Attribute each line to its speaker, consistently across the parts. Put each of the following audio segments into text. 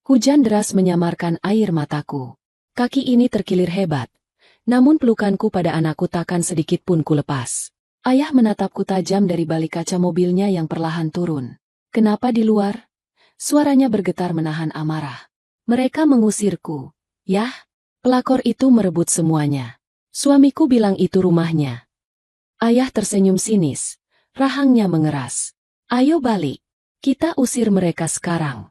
Speaker 1: Hujan deras menyamarkan air mataku. Kaki ini terkilir hebat. Namun pelukanku pada anakku takkan sedikit pun kulepas. Ayah menatapku tajam dari balik kaca mobilnya yang perlahan turun. Kenapa di luar? Suaranya bergetar menahan amarah. Mereka mengusirku. Yah, pelakor itu merebut semuanya. Suamiku bilang itu rumahnya. Ayah tersenyum sinis. Rahangnya mengeras. Ayo balik. Kita usir mereka sekarang.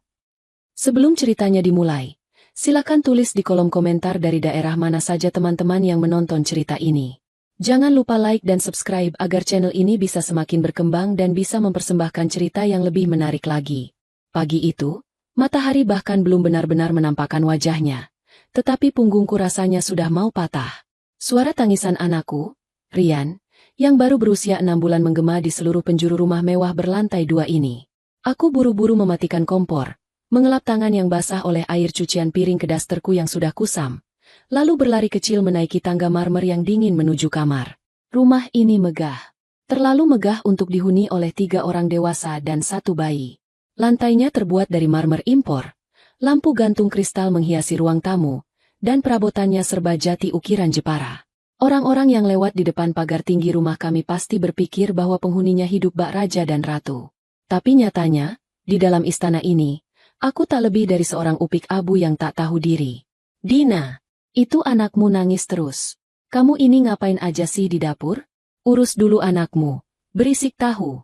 Speaker 1: Sebelum ceritanya dimulai, silakan tulis di kolom komentar dari daerah mana saja teman-teman yang menonton cerita ini. Jangan lupa like dan subscribe agar channel ini bisa semakin berkembang dan bisa mempersembahkan cerita yang lebih menarik lagi. Pagi itu, matahari bahkan belum benar-benar menampakkan wajahnya, tetapi punggungku rasanya sudah mau patah. Suara tangisan anakku, Rian, yang baru berusia 6 bulan menggema di seluruh penjuru rumah mewah berlantai 2 ini. Aku buru-buru mematikan kompor, mengelap tangan yang basah oleh air cucian piring ke dasterku yang sudah kusam, lalu berlari kecil menaiki tangga marmer yang dingin menuju kamar. Rumah ini megah. Terlalu megah untuk dihuni oleh 3 orang dewasa dan 1 bayi. Lantainya terbuat dari marmer impor, lampu gantung kristal menghiasi ruang tamu, dan perabotannya serba jati ukiran Jepara. Orang-orang yang lewat di depan pagar tinggi rumah kami pasti berpikir bahwa penghuninya hidup bak raja dan ratu. Tapi nyatanya, di dalam istana ini, aku tak lebih dari seorang upik abu yang tak tahu diri. Dina, itu anakmu nangis terus. Kamu ini ngapain aja sih di dapur? Urus dulu anakmu. Berisik tahu.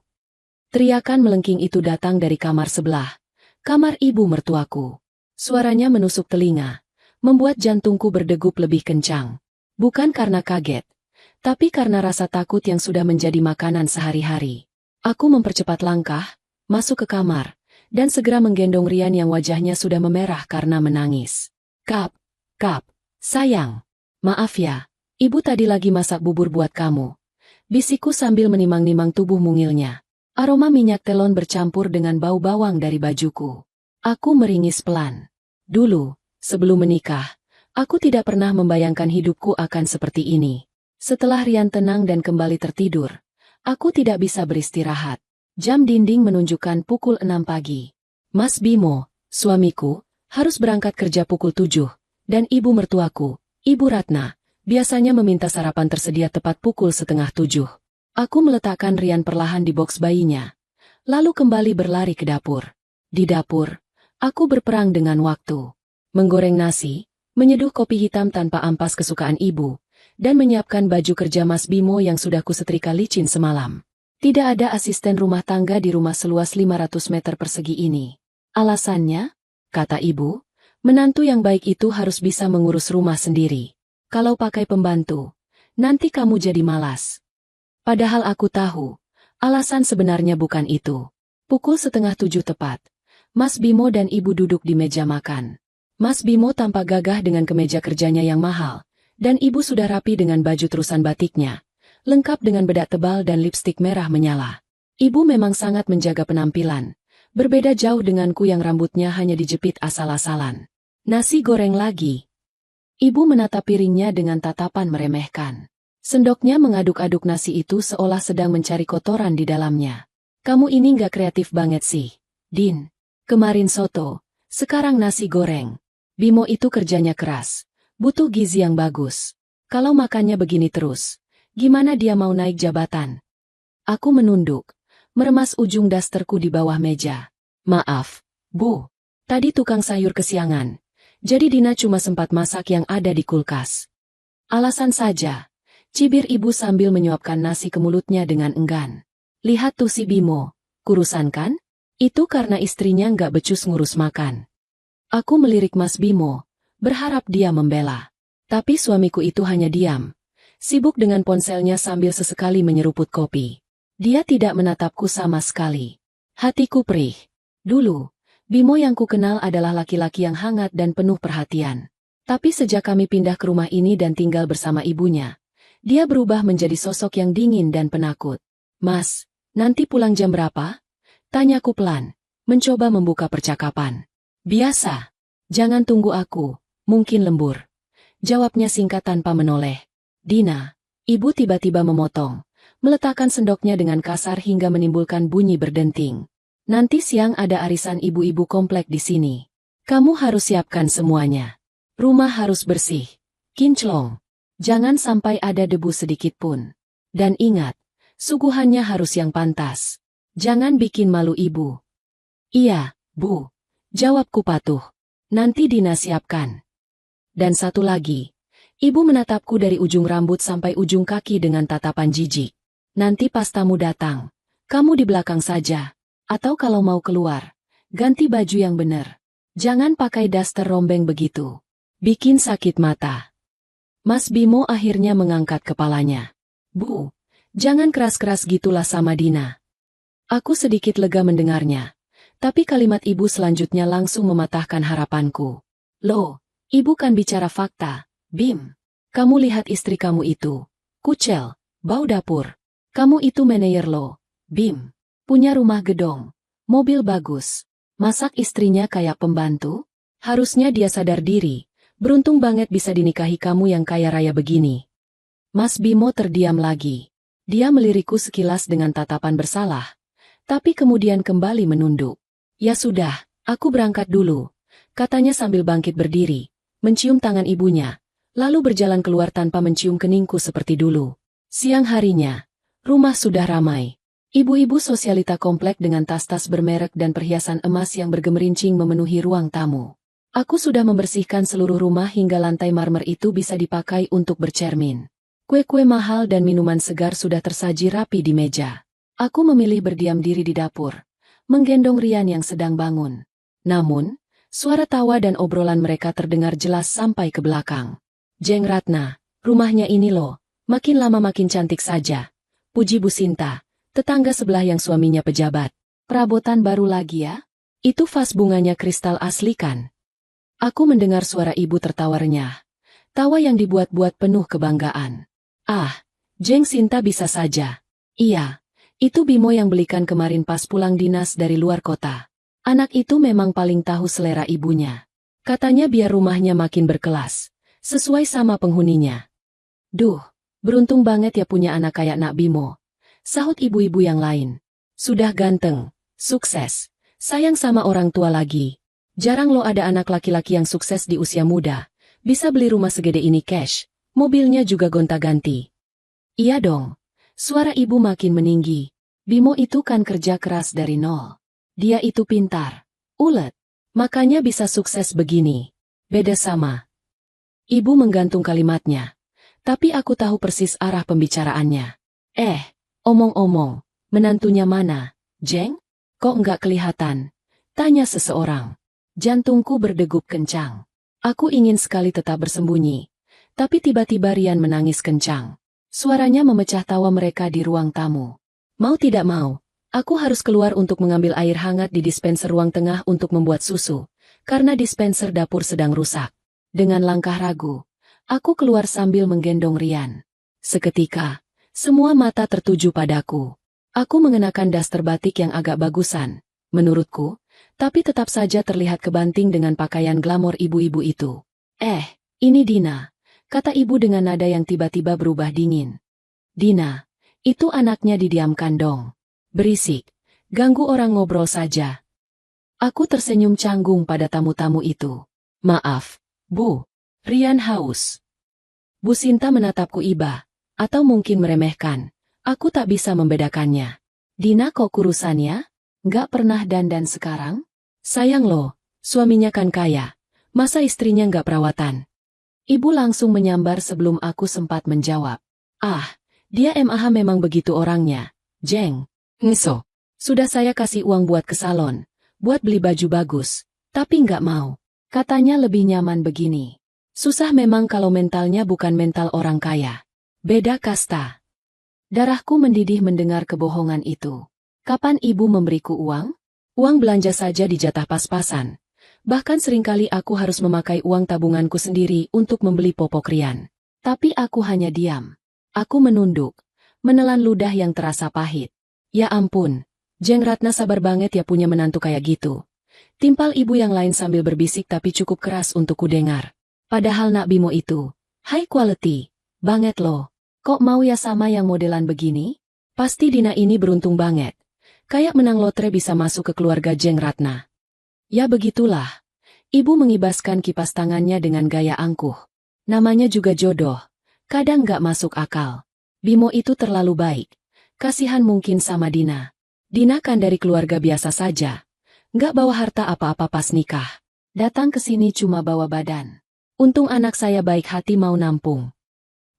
Speaker 1: Teriakan melengking itu datang dari kamar sebelah. Kamar ibu mertuaku. Suaranya menusuk telinga, membuat jantungku berdegup lebih kencang. Bukan karena kaget, tapi karena rasa takut yang sudah menjadi makanan sehari-hari. Aku mempercepat langkah, masuk ke kamar, dan segera menggendong Rian yang wajahnya sudah memerah karena menangis. Kap, sayang. Maaf ya, ibu tadi lagi masak bubur buat kamu. Bisikku sambil menimang-nimang tubuh mungilnya. Aroma minyak telon bercampur dengan bau bawang dari bajuku. Aku meringis pelan. Dulu, sebelum menikah, aku tidak pernah membayangkan hidupku akan seperti ini. Setelah Rian tenang dan kembali tertidur, aku tidak bisa beristirahat. Jam dinding menunjukkan pukul 6 pagi. Mas Bimo, suamiku, harus berangkat kerja pukul 7, dan ibu mertuaku, Ibu Ratna, biasanya meminta sarapan tersedia tepat pukul setengah 7. Aku meletakkan Rian perlahan di boks bayinya, lalu kembali berlari ke dapur. Di dapur, aku berperang dengan waktu. Menggoreng nasi, menyeduh kopi hitam tanpa ampas kesukaan ibu, dan menyiapkan baju kerja Mas Bimo yang sudah kusetrika licin semalam. Tidak ada asisten rumah tangga di rumah seluas 500 meter persegi ini. Alasannya, kata ibu, menantu yang baik itu harus bisa mengurus rumah sendiri. Kalau pakai pembantu, nanti kamu jadi malas. Padahal aku tahu, alasan sebenarnya bukan itu. Pukul setengah 7 tepat, Mas Bimo dan ibu duduk di meja makan. Mas Bimo tampak gagah dengan kemeja kerjanya yang mahal, dan ibu sudah rapi dengan baju terusan batiknya, lengkap dengan bedak tebal dan lipstik merah menyala. Ibu memang sangat menjaga penampilan, berbeda jauh denganku yang rambutnya hanya dijepit asal-asalan. Nasi goreng lagi. Ibu menatap piringnya dengan tatapan meremehkan. Sendoknya mengaduk-aduk nasi itu seolah sedang mencari kotoran di dalamnya. Kamu ini nggak kreatif banget sih, Din. Kemarin soto, sekarang nasi goreng. Bimo itu kerjanya keras, butuh gizi yang bagus. Kalau makannya begini terus, gimana dia mau naik jabatan? Aku menunduk, meremas ujung dasterku di bawah meja. Maaf, Bu. Tadi tukang sayur kesiangan, jadi Dina cuma sempat masak yang ada di kulkas. Alasan saja, cibir ibu sambil menyuapkan nasi ke mulutnya dengan enggan. Lihat tuh si Bimo, kurusan kan? Itu karena istrinya nggak becus ngurus makan. Aku melirik Mas Bimo, berharap dia membela. Tapi suamiku itu hanya diam, sibuk dengan ponselnya sambil sesekali menyeruput kopi. Dia tidak menatapku sama sekali. Hatiku perih. Dulu, Bimo yang kukenal adalah laki-laki yang hangat dan penuh perhatian. Tapi sejak kami pindah ke rumah ini dan tinggal bersama ibunya, dia berubah menjadi sosok yang dingin dan penakut. Mas, nanti pulang jam berapa? Tanyaku pelan, mencoba membuka percakapan. Biasa. Jangan tunggu aku, mungkin lembur. Jawabnya singkat tanpa menoleh. Dina, ibu tiba-tiba memotong, meletakkan sendoknya dengan kasar hingga menimbulkan bunyi berdenting. Nanti siang ada arisan ibu-ibu komplek di sini. Kamu harus siapkan semuanya. Rumah harus bersih, kinclong. Jangan sampai ada debu sedikit pun. Dan ingat, suguhannya harus yang pantas. Jangan bikin malu ibu. Iya, Bu. Jawabku patuh. Nanti Dina siapkan. Dan satu lagi. Ibu menatapku dari ujung rambut sampai ujung kaki dengan tatapan jijik. Nanti pas tamu datang, kamu di belakang saja. Atau kalau mau keluar, ganti baju yang benar. Jangan pakai daster rombeng begitu. Bikin sakit mata. Mas Bimo akhirnya mengangkat kepalanya. Bu, jangan keras-keras gitulah sama Dina. Aku sedikit lega mendengarnya. Tapi kalimat ibu selanjutnya langsung mematahkan harapanku. Loh, ibu kan bicara fakta. Bim, kamu lihat istri kamu itu. Kucel, bau dapur. Kamu itu manajer lo. Bim, punya rumah gedong. Mobil bagus. Masak istrinya kayak pembantu? Harusnya dia sadar diri. Beruntung banget bisa dinikahi kamu yang kaya raya begini. Mas Bimo terdiam lagi. Dia melirikku sekilas dengan tatapan bersalah. Tapi kemudian kembali menunduk. Ya sudah, aku berangkat dulu. Katanya sambil bangkit berdiri. Mencium tangan ibunya. Lalu berjalan keluar tanpa mencium keningku seperti dulu. Siang harinya, rumah sudah ramai. Ibu-ibu sosialita komplek dengan tas-tas bermerek dan perhiasan emas yang bergemerincing memenuhi ruang tamu. Aku sudah membersihkan seluruh rumah hingga lantai marmer itu bisa dipakai untuk bercermin. Kue-kue mahal dan minuman segar sudah tersaji rapi di meja. Aku memilih berdiam diri di dapur, menggendong Rian yang sedang bangun. Namun, suara tawa dan obrolan mereka terdengar jelas sampai ke belakang. Jeng Ratna, rumahnya ini loh, makin lama makin cantik saja. Puji Bu Sinta, tetangga sebelah yang suaminya pejabat. Perabotan baru lagi ya? Itu vas bunganya kristal asli kan? Aku mendengar suara ibu tertawa renyah. Tawa yang dibuat-buat penuh kebanggaan. Ah, Jeng Sinta bisa saja. Iya, itu Bimo yang belikan kemarin pas pulang dinas dari luar kota. Anak itu memang paling tahu selera ibunya. Katanya biar rumahnya makin berkelas. Sesuai sama penghuninya. Duh, beruntung banget ya punya anak kayak Nak Bimo. Sahut ibu-ibu yang lain. Sudah ganteng, sukses, sayang sama orang tua lagi. Jarang lo ada anak laki-laki yang sukses di usia muda. Bisa beli rumah segede ini cash, mobilnya juga gonta-ganti. Iya dong, suara ibu makin meninggi. Bimo itu kan kerja keras dari nol. Dia itu pintar, ulet, makanya bisa sukses begini. Beda sama. Ibu menggantung kalimatnya. Tapi aku tahu persis arah pembicaraannya. Omong-omong, menantunya mana, Jeng? Kok nggak kelihatan? Tanya seseorang. Jantungku berdegup kencang. Aku ingin sekali tetap bersembunyi. Tapi tiba-tiba Rian menangis kencang. Suaranya memecah tawa mereka di ruang tamu. Mau tidak mau, aku harus keluar untuk mengambil air hangat di dispenser ruang tengah untuk membuat susu. Karena dispenser dapur sedang rusak. Dengan langkah ragu, aku keluar sambil menggendong Rian. Seketika, semua mata tertuju padaku. Aku mengenakan daster batik yang agak bagusan, menurutku, tapi tetap saja terlihat kebanting dengan pakaian glamor ibu-ibu itu. Ini Dina, kata ibu dengan nada yang tiba-tiba berubah dingin. Dina, itu anaknya didiamkan dong. Berisik, ganggu orang ngobrol saja. Aku tersenyum canggung pada tamu-tamu itu. Maaf, Bu, Rian haus. Bu Sinta menatapku iba, atau mungkin meremehkan. Aku tak bisa membedakannya. Dina kok kurusannya? Nggak pernah dandan sekarang? Sayang loh, suaminya kan kaya. Masa istrinya nggak perawatan? Ibu langsung menyambar sebelum aku sempat menjawab. Dia MAH memang begitu orangnya. Jeng, ngeso. Sudah saya kasih uang buat ke salon, buat beli baju bagus, tapi nggak mau. Katanya lebih nyaman begini. Susah memang kalau mentalnya bukan mental orang kaya. Beda kasta. Darahku mendidih mendengar kebohongan itu. Kapan ibu memberiku uang? Uang belanja saja dijatah pas-pasan. Bahkan seringkali aku harus memakai uang tabunganku sendiri untuk membeli popok Rian. Tapi aku hanya diam. Aku menunduk, menelan ludah yang terasa pahit. Ya ampun, Jeng Ratna sabar banget ya punya menantu kayak gitu. Timpal ibu yang lain sambil berbisik tapi cukup keras untuk kudengar. Padahal Nak Bimo itu, high quality, banget loh. Kok mau ya sama yang modelan begini? Pasti Dina ini beruntung banget. Kayak menang lotre bisa masuk ke keluarga Jeng Ratna. Ya begitulah. Ibu mengibaskan kipas tangannya dengan gaya angkuh. Namanya juga jodoh. Kadang gak masuk akal. Bimo itu terlalu baik. Kasihan mungkin sama Dina. Dina kan dari keluarga biasa saja. Gak bawa harta apa-apa pas nikah. Datang ke sini cuma bawa badan. Untung anak saya baik hati mau nampung.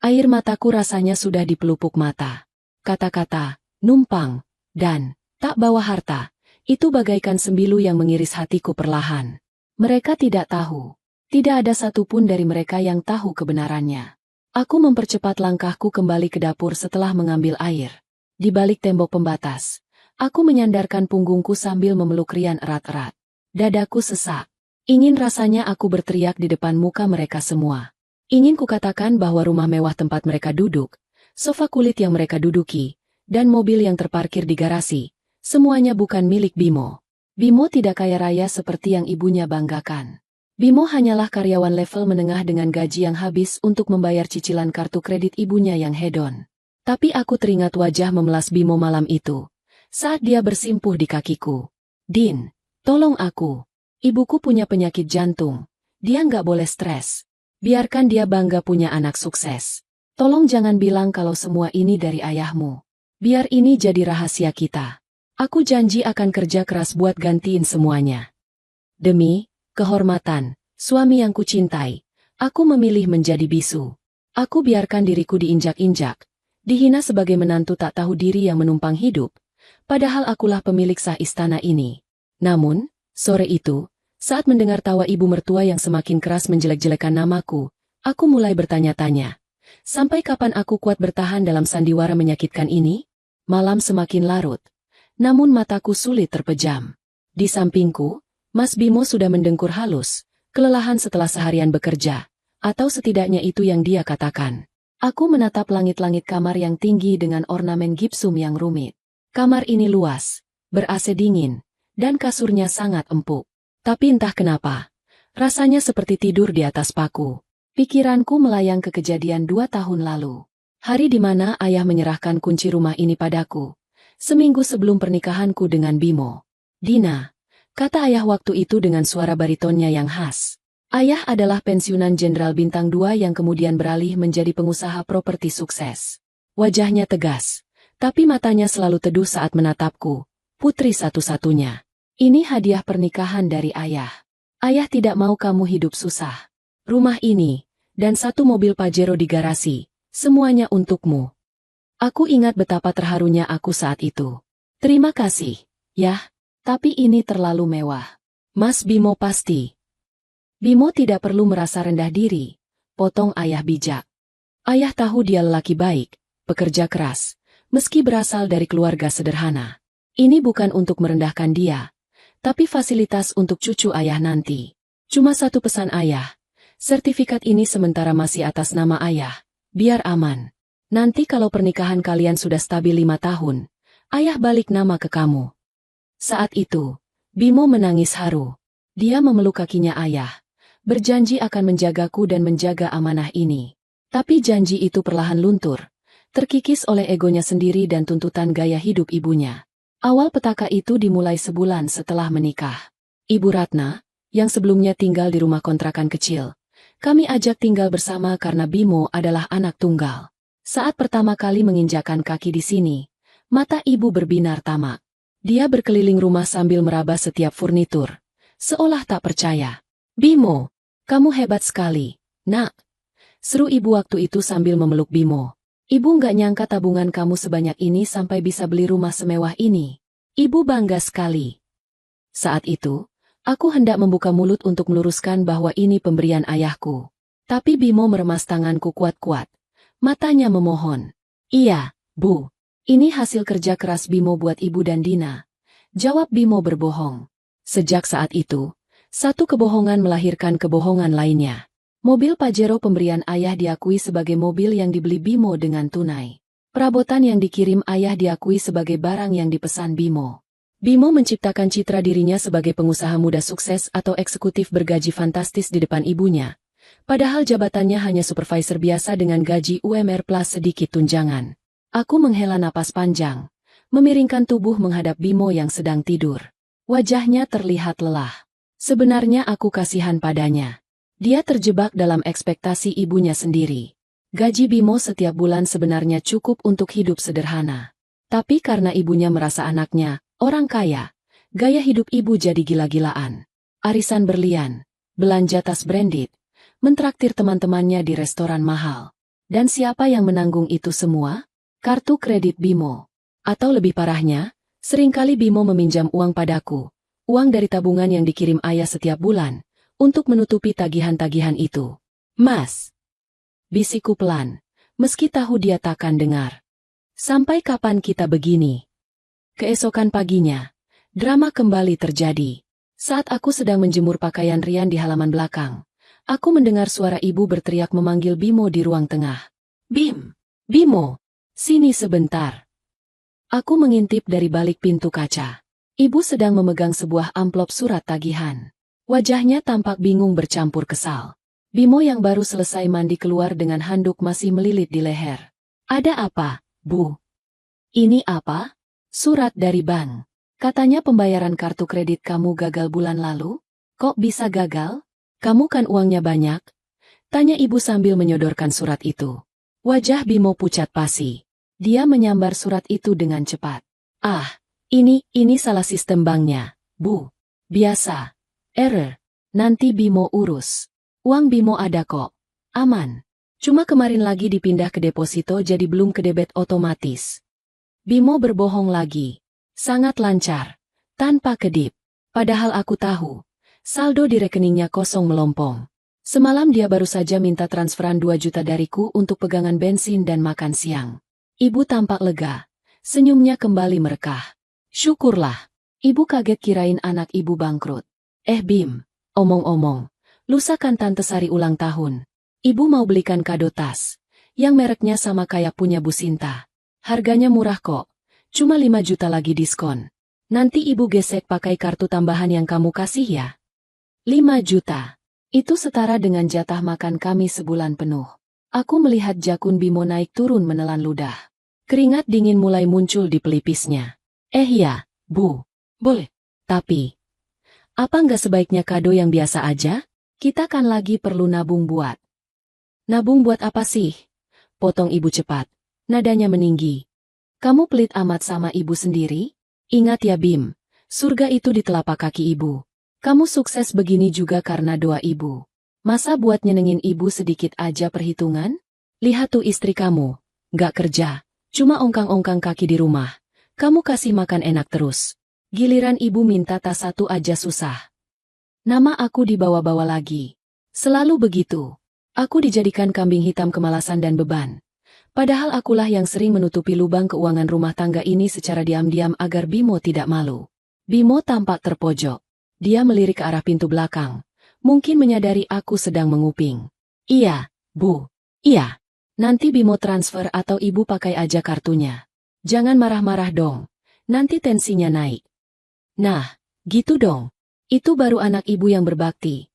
Speaker 1: Air mataku rasanya sudah di pelupuk mata. Kata-kata, numpang, dan tak bawa harta, itu bagaikan sembilu yang mengiris hatiku perlahan. Mereka tidak tahu. Tidak ada satupun dari mereka yang tahu kebenarannya. Aku mempercepat langkahku kembali ke dapur setelah mengambil air. Di balik tembok pembatas, aku menyandarkan punggungku sambil memeluk Rian erat-erat. Dadaku sesak. Ingin rasanya aku berteriak di depan muka mereka semua. Ingin kukatakan bahwa rumah mewah tempat mereka duduk, sofa kulit yang mereka duduki, dan mobil yang terparkir di garasi, semuanya bukan milik Bimo. Bimo tidak kaya raya seperti yang ibunya banggakan. Bimo hanyalah karyawan level menengah dengan gaji yang habis untuk membayar cicilan kartu kredit ibunya yang hedon. Tapi aku teringat wajah memelas Bimo malam itu, saat dia bersimpuh di kakiku. Din, tolong aku. Ibuku punya penyakit jantung. Dia nggak boleh stres. Biarkan dia bangga punya anak sukses. Tolong jangan bilang kalau semua ini dari ayahmu. Biar ini jadi rahasia kita. Aku janji akan kerja keras buat gantiin semuanya. Demi kehormatan suami yang kucintai, aku memilih menjadi bisu. Aku biarkan diriku diinjak-injak, dihina sebagai menantu tak tahu diri yang menumpang hidup, padahal akulah pemilik sah istana ini. Namun, sore itu, saat mendengar tawa ibu mertua yang semakin keras menjelek-jelekan namaku, aku mulai bertanya-tanya. Sampai kapan aku kuat bertahan dalam sandiwara menyakitkan ini? Malam semakin larut. Namun mataku sulit terpejam. Di sampingku, Mas Bimo sudah mendengkur halus, kelelahan setelah seharian bekerja, atau setidaknya itu yang dia katakan. Aku menatap langit-langit kamar yang tinggi dengan ornamen gipsum yang rumit. Kamar ini luas, ber-AC dingin, dan kasurnya sangat empuk. Tapi entah kenapa, rasanya seperti tidur di atas paku. Pikiranku melayang ke kejadian 2 tahun lalu. Hari di mana ayah menyerahkan kunci rumah ini padaku. Seminggu sebelum pernikahanku dengan Bimo. Dina, kata ayah waktu itu dengan suara baritonnya yang khas. Ayah adalah pensiunan jenderal bintang 2 yang kemudian beralih menjadi pengusaha properti sukses. Wajahnya tegas, tapi matanya selalu teduh saat menatapku. Putri satu-satunya. Ini hadiah pernikahan dari ayah. Ayah tidak mau kamu hidup susah. Rumah ini, dan 1 mobil Pajero di garasi, semuanya untukmu. Aku ingat betapa terharunya aku saat itu. Terima kasih, ya, tapi ini terlalu mewah. Mas Bimo pasti. Bimo tidak perlu merasa rendah diri, potong ayah bijak. Ayah tahu dia lelaki baik, pekerja keras, meski berasal dari keluarga sederhana. Ini bukan untuk merendahkan dia, tapi fasilitas untuk cucu ayah nanti. Cuma 1 pesan ayah. Sertifikat ini sementara masih atas nama ayah. Biar aman. Nanti kalau pernikahan kalian sudah stabil 5 tahun, ayah balik nama ke kamu. Saat itu, Bimo menangis haru. Dia memeluk kakinya ayah. Berjanji akan menjagaku dan menjaga amanah ini. Tapi janji itu perlahan luntur. Terkikis oleh egonya sendiri dan tuntutan gaya hidup ibunya. Awal petaka itu dimulai sebulan setelah menikah. Ibu Ratna, yang sebelumnya tinggal di rumah kontrakan kecil, kami ajak tinggal bersama karena Bimo adalah anak tunggal. Saat pertama kali menginjakan kaki di sini, mata ibu berbinar tamak. Dia berkeliling rumah sambil meraba setiap furnitur, seolah tak percaya. Bimo, kamu hebat sekali, nak. Seru ibu waktu itu sambil memeluk Bimo. Ibu nggak nyangka tabungan kamu sebanyak ini sampai bisa beli rumah semewah ini. Ibu bangga sekali. Saat itu, aku hendak membuka mulut untuk meluruskan bahwa ini pemberian ayahku. Tapi Bimo meremas tanganku kuat-kuat. Matanya memohon. Iya, Bu. Ini hasil kerja keras Bimo buat Ibu dan Dina. Jawab Bimo berbohong. Sejak saat itu, 1 kebohongan melahirkan kebohongan lainnya. Mobil Pajero pemberian ayah diakui sebagai mobil yang dibeli Bimo dengan tunai. Perabotan yang dikirim ayah diakui sebagai barang yang dipesan Bimo. Bimo menciptakan citra dirinya sebagai pengusaha muda sukses atau eksekutif bergaji fantastis di depan ibunya. Padahal jabatannya hanya supervisor biasa dengan gaji UMR plus sedikit tunjangan. Aku menghela napas panjang, memiringkan tubuh menghadap Bimo yang sedang tidur. Wajahnya terlihat lelah. Sebenarnya aku kasihan padanya. Dia terjebak dalam ekspektasi ibunya sendiri. Gaji Bimo setiap bulan sebenarnya cukup untuk hidup sederhana. Tapi karena ibunya merasa anaknya orang kaya, gaya hidup ibu jadi gila-gilaan. Arisan berlian, belanja tas branded, mentraktir teman-temannya di restoran mahal. Dan siapa yang menanggung itu semua? Kartu kredit Bimo. Atau lebih parahnya, seringkali Bimo meminjam uang padaku. Uang dari tabungan yang dikirim ayah setiap bulan, untuk menutupi tagihan-tagihan itu. Mas, bisikku pelan, meski tahu dia takkan dengar. Sampai kapan kita begini? Keesokan paginya, drama kembali terjadi. Saat aku sedang menjemur pakaian Rian di halaman belakang, aku mendengar suara ibu berteriak memanggil Bimo di ruang tengah. Bim! Bimo! Sini sebentar. Aku mengintip dari balik pintu kaca. Ibu sedang memegang sebuah amplop surat tagihan. Wajahnya tampak bingung bercampur kesal. Bimo yang baru selesai mandi keluar dengan handuk masih melilit di leher. Ada apa, Bu? Ini apa? Surat dari bank. Katanya pembayaran kartu kredit kamu gagal bulan lalu? Kok bisa gagal? Kamu kan uangnya banyak? Tanya ibu sambil menyodorkan surat itu. Wajah Bimo pucat pasi. Dia menyambar surat itu dengan cepat. Ah, ini salah sistem banknya, Bu. Biasa. Error. Nanti Bimo urus. Uang Bimo ada kok. Aman. Cuma kemarin lagi dipindah ke deposito jadi belum ke debit otomatis. Bimo berbohong lagi. Sangat lancar. Tanpa kedip. Padahal aku tahu. Saldo di rekeningnya kosong melompong. Semalam dia baru saja minta transferan 2 juta dariku untuk pegangan bensin dan makan siang. Ibu tampak lega. Senyumnya kembali merekah. Syukurlah. Ibu kaget kirain anak ibu bangkrut. Bim, omong-omong, lusa kan Tante Sari ulang tahun. Ibu mau belikan kado tas, yang mereknya sama kayak punya Bu Sinta. Harganya murah kok, cuma 5 juta lagi diskon. Nanti ibu gesek pakai kartu tambahan yang kamu kasih ya. 5 juta. Itu setara dengan jatah makan kami sebulan penuh. Aku melihat jakun Bimo naik turun menelan ludah. Keringat dingin mulai muncul di pelipisnya. Ya, Bu. Boleh. Tapi, apa nggak sebaiknya kado yang biasa aja? Kita kan lagi perlu nabung buat. Nabung buat apa sih? Potong ibu cepat. Nadanya meninggi. Kamu pelit amat sama ibu sendiri? Ingat ya Bim, surga itu di telapak kaki ibu. Kamu sukses begini juga karena doa ibu. Masa buat nyenengin ibu sedikit aja perhitungan? Lihat tuh istri kamu, nggak kerja, cuma ongkang-ongkang kaki di rumah. Kamu kasih makan enak terus. Giliran ibu minta tas satu aja susah. Nama aku dibawa-bawa lagi. Selalu begitu. Aku dijadikan kambing hitam kemalasan dan beban. Padahal akulah yang sering menutupi lubang keuangan rumah tangga ini secara diam-diam agar Bimo tidak malu. Bimo tampak terpojok. Dia melirik ke arah pintu belakang. Mungkin menyadari aku sedang menguping. Iya, Bu. Iya. Nanti Bimo transfer atau ibu pakai aja kartunya. Jangan marah-marah dong. Nanti tensinya naik. Nah, gitu dong. Itu baru anak ibu yang berbakti.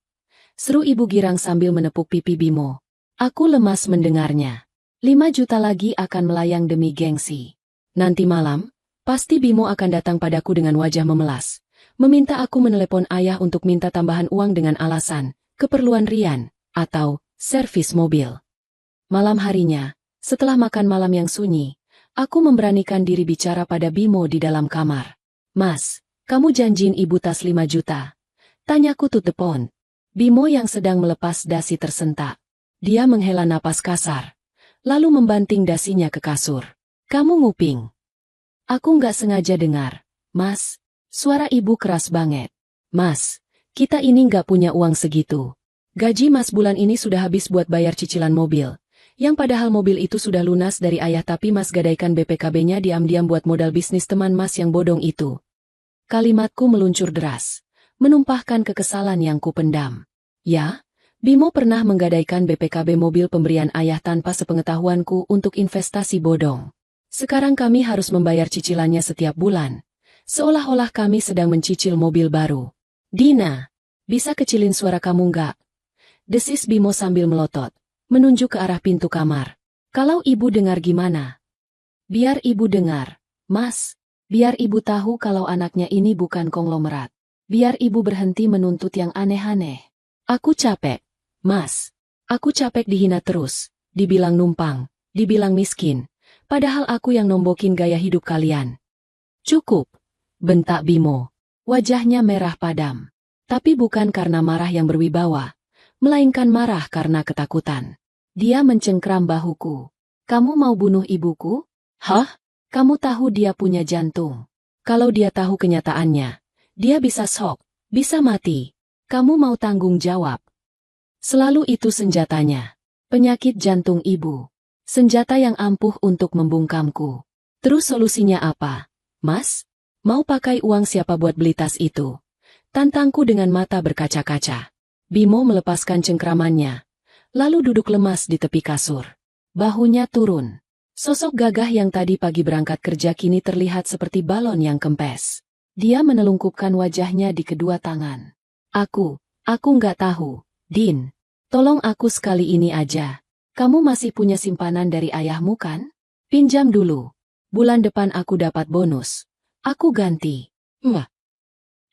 Speaker 1: Seru ibu girang sambil menepuk pipi Bimo. Aku lemas mendengarnya. 5 juta lagi akan melayang demi gengsi. Nanti malam, pasti Bimo akan datang padaku dengan wajah memelas. Meminta aku menelepon ayah untuk minta tambahan uang dengan alasan, keperluan Rian, atau servis mobil. Malam harinya, setelah makan malam yang sunyi, aku memberanikan diri bicara pada Bimo di dalam kamar. Mas, kamu janjiin ibu tas 5 juta. Tanyaku to the point. Bimo yang sedang melepas dasi tersentak. Dia menghela napas kasar. Lalu membanting dasinya ke kasur. Kamu nguping. Aku nggak sengaja dengar. Mas, suara ibu keras banget. Mas, kita ini nggak punya uang segitu. Gaji mas bulan ini sudah habis buat bayar cicilan mobil. Yang padahal mobil itu sudah lunas dari ayah tapi mas gadaikan BPKB-nya diam-diam buat modal bisnis teman mas yang bodong itu. Kalimatku meluncur deras. Menumpahkan kekesalan yang kupendam. Ya? Bimo pernah menggadaikan BPKB mobil pemberian ayah tanpa sepengetahuanku untuk investasi bodong. Sekarang kami harus membayar cicilannya setiap bulan. Seolah-olah kami sedang mencicil mobil baru. Dina, bisa kecilin suara kamu nggak? Desis Bimo sambil melotot, menunjuk ke arah pintu kamar. Kalau ibu dengar gimana? Biar ibu dengar, Mas. Biar ibu tahu kalau anaknya ini bukan konglomerat. Biar ibu berhenti menuntut yang aneh-aneh. Aku capek, Mas. Aku capek dihina terus, dibilang numpang, dibilang miskin. Padahal aku yang nombokin gaya hidup kalian. Cukup, bentak Bimo. Wajahnya merah padam. Tapi bukan karena marah yang berwibawa, melainkan marah karena ketakutan. Dia mencengkram bahuku. Kamu mau bunuh ibuku? Hah? Kamu tahu dia punya jantung. Kalau dia tahu kenyataannya, dia bisa shock, bisa mati. Kamu mau tanggung jawab? Selalu itu senjatanya. Penyakit jantung ibu. Senjata yang ampuh untuk membungkamku. Terus solusinya apa, Mas? Mau pakai uang siapa buat beli tas itu? Tantangku dengan mata berkaca-kaca. Bimo melepaskan cengkramannya, lalu duduk lemas di tepi kasur. Bahunya turun. Sosok gagah yang tadi pagi berangkat kerja kini terlihat seperti balon yang kempes. Dia menelungkupkan wajahnya di kedua tangan. Aku nggak tahu, Din. Tolong aku sekali ini aja. Kamu masih punya simpanan dari ayahmu kan? Pinjam dulu. Bulan depan aku dapat bonus. Aku ganti. Wah.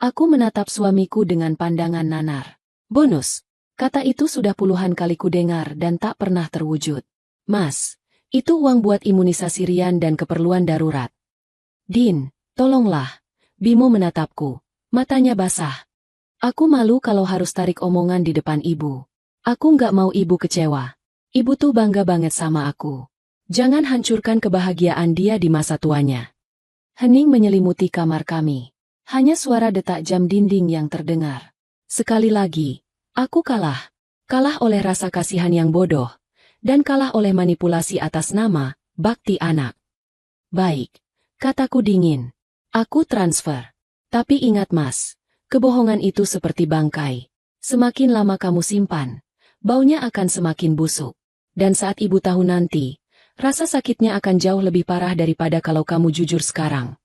Speaker 1: Aku menatap suamiku dengan pandangan nanar. Bonus. Kata itu sudah puluhan kali kudengar dan tak pernah terwujud. Mas, itu uang buat imunisasi Rian dan keperluan darurat. Din, tolonglah. Bimo menatapku. Matanya basah. Aku malu kalau harus tarik omongan di depan ibu. Aku nggak mau ibu kecewa. Ibu tuh bangga banget sama aku. Jangan hancurkan kebahagiaan dia di masa tuanya. Hening menyelimuti kamar kami. Hanya suara detak jam dinding yang terdengar. Sekali lagi, aku kalah. Kalah oleh rasa kasihan yang bodoh. Dan kalah oleh manipulasi atas nama, bakti anak. Baik, kataku dingin. Aku transfer. Tapi ingat Mas, kebohongan itu seperti bangkai. Semakin lama kamu simpan, baunya akan semakin busuk. Dan saat ibu tahu nanti, rasa sakitnya akan jauh lebih parah daripada kalau kamu jujur sekarang.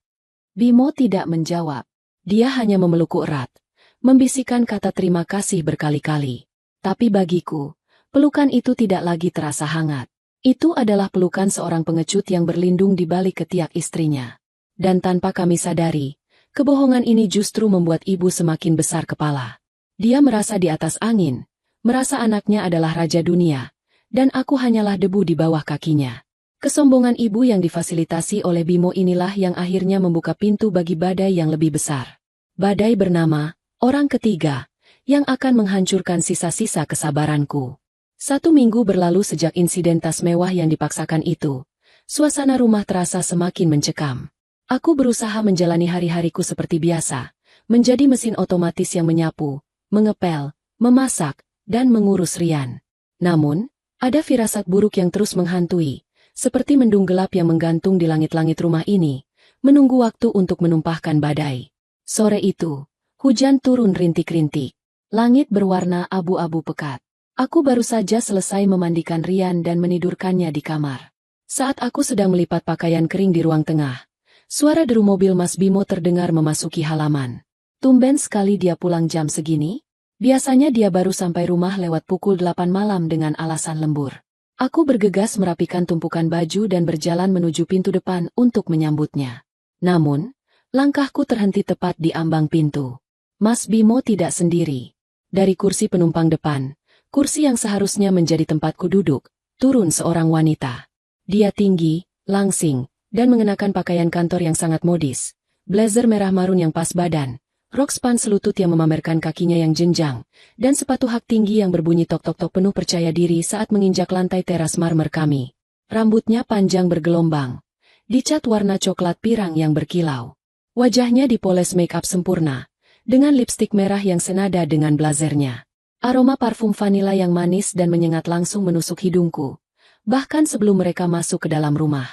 Speaker 1: Bimo tidak menjawab. Dia hanya memelukku erat, membisikkan kata terima kasih berkali-kali. Tapi bagiku, pelukan itu tidak lagi terasa hangat. Itu adalah pelukan seorang pengecut yang berlindung di balik ketiak istrinya. Dan tanpa kami sadari, kebohongan ini justru membuat ibu semakin besar kepala. Dia merasa di atas angin, merasa anaknya adalah raja dunia, dan aku hanyalah debu di bawah kakinya. Kesombongan ibu yang difasilitasi oleh Bimo inilah yang akhirnya membuka pintu bagi badai yang lebih besar. Badai bernama, orang ketiga, yang akan menghancurkan sisa-sisa kesabaranku. 1 minggu berlalu sejak insiden tas mewah yang dipaksakan itu. Suasana rumah terasa semakin mencekam. Aku berusaha menjalani hari-hariku seperti biasa, menjadi mesin otomatis yang menyapu, mengepel, memasak, dan mengurus Rian. Namun, ada firasat buruk yang terus menghantui, seperti mendung gelap yang menggantung di langit-langit rumah ini, menunggu waktu untuk menumpahkan badai. Sore itu, hujan turun rintik-rintik. Langit berwarna abu-abu pekat. Aku baru saja selesai memandikan Rian dan menidurkannya di kamar. Saat aku sedang melipat pakaian kering di ruang tengah, suara deru mobil Mas Bimo terdengar memasuki halaman. Tumben sekali dia pulang jam segini. Biasanya dia baru sampai rumah lewat pukul 8 malam dengan alasan lembur. Aku bergegas merapikan tumpukan baju dan berjalan menuju pintu depan untuk menyambutnya. Namun, langkahku terhenti tepat di ambang pintu. Mas Bimo tidak sendiri. Dari kursi penumpang depan, kursi yang seharusnya menjadi tempatku duduk, turun seorang wanita. Dia tinggi, langsing, dan mengenakan pakaian kantor yang sangat modis. Blazer merah marun yang pas badan, rok span selutut yang memamerkan kakinya yang jenjang, dan sepatu hak tinggi yang berbunyi tok-tok-tok penuh percaya diri saat menginjak lantai teras marmer kami. Rambutnya panjang bergelombang, dicat warna coklat pirang yang berkilau. Wajahnya dipoles make-up sempurna, dengan lipstik merah yang senada dengan blazernya. Aroma parfum vanila yang manis dan menyengat langsung menusuk hidungku, bahkan sebelum mereka masuk ke dalam rumah.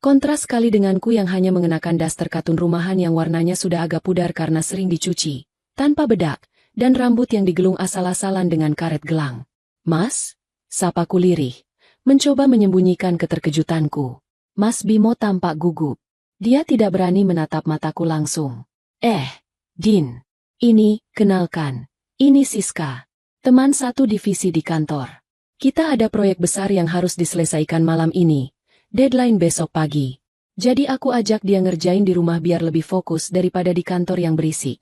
Speaker 1: Kontras sekali denganku yang hanya mengenakan daster katun rumahan yang warnanya sudah agak pudar karena sering dicuci, tanpa bedak, dan rambut yang digelung asal-asalan dengan karet gelang. Mas? Sapaku lirih, mencoba menyembunyikan keterkejutanku. Mas Bimo tampak gugup. Dia tidak berani menatap mataku langsung. Din. Ini, kenalkan. Ini Siska. Teman satu divisi di kantor. Kita ada proyek besar yang harus diselesaikan malam ini. Deadline besok pagi. Jadi aku ajak dia ngerjain di rumah biar lebih fokus daripada di kantor yang berisik.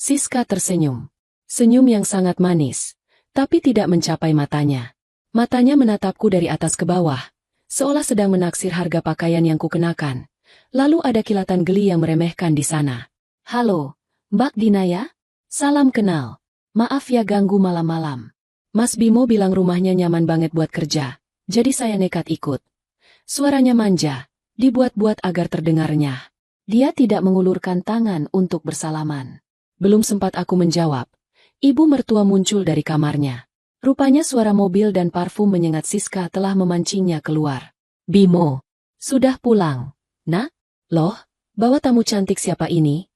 Speaker 1: Siska tersenyum. Senyum yang sangat manis, tapi tidak mencapai matanya. Matanya menatapku dari atas ke bawah, seolah sedang menaksir harga pakaian yang kukenakan. Lalu ada kilatan geli yang meremehkan di sana. Halo, Mbak Dinaya? Salam kenal. Maaf ya ganggu malam-malam. Mas Bimo bilang rumahnya nyaman banget buat kerja, jadi saya nekat ikut. Suaranya manja, dibuat-buat agar terdengarnya. Dia tidak mengulurkan tangan untuk bersalaman. Belum sempat aku menjawab, ibu mertua muncul dari kamarnya. Rupanya suara mobil dan parfum menyengat Siska telah memancingnya keluar. Bimo, sudah pulang, nak? Loh, bawa tamu cantik siapa ini?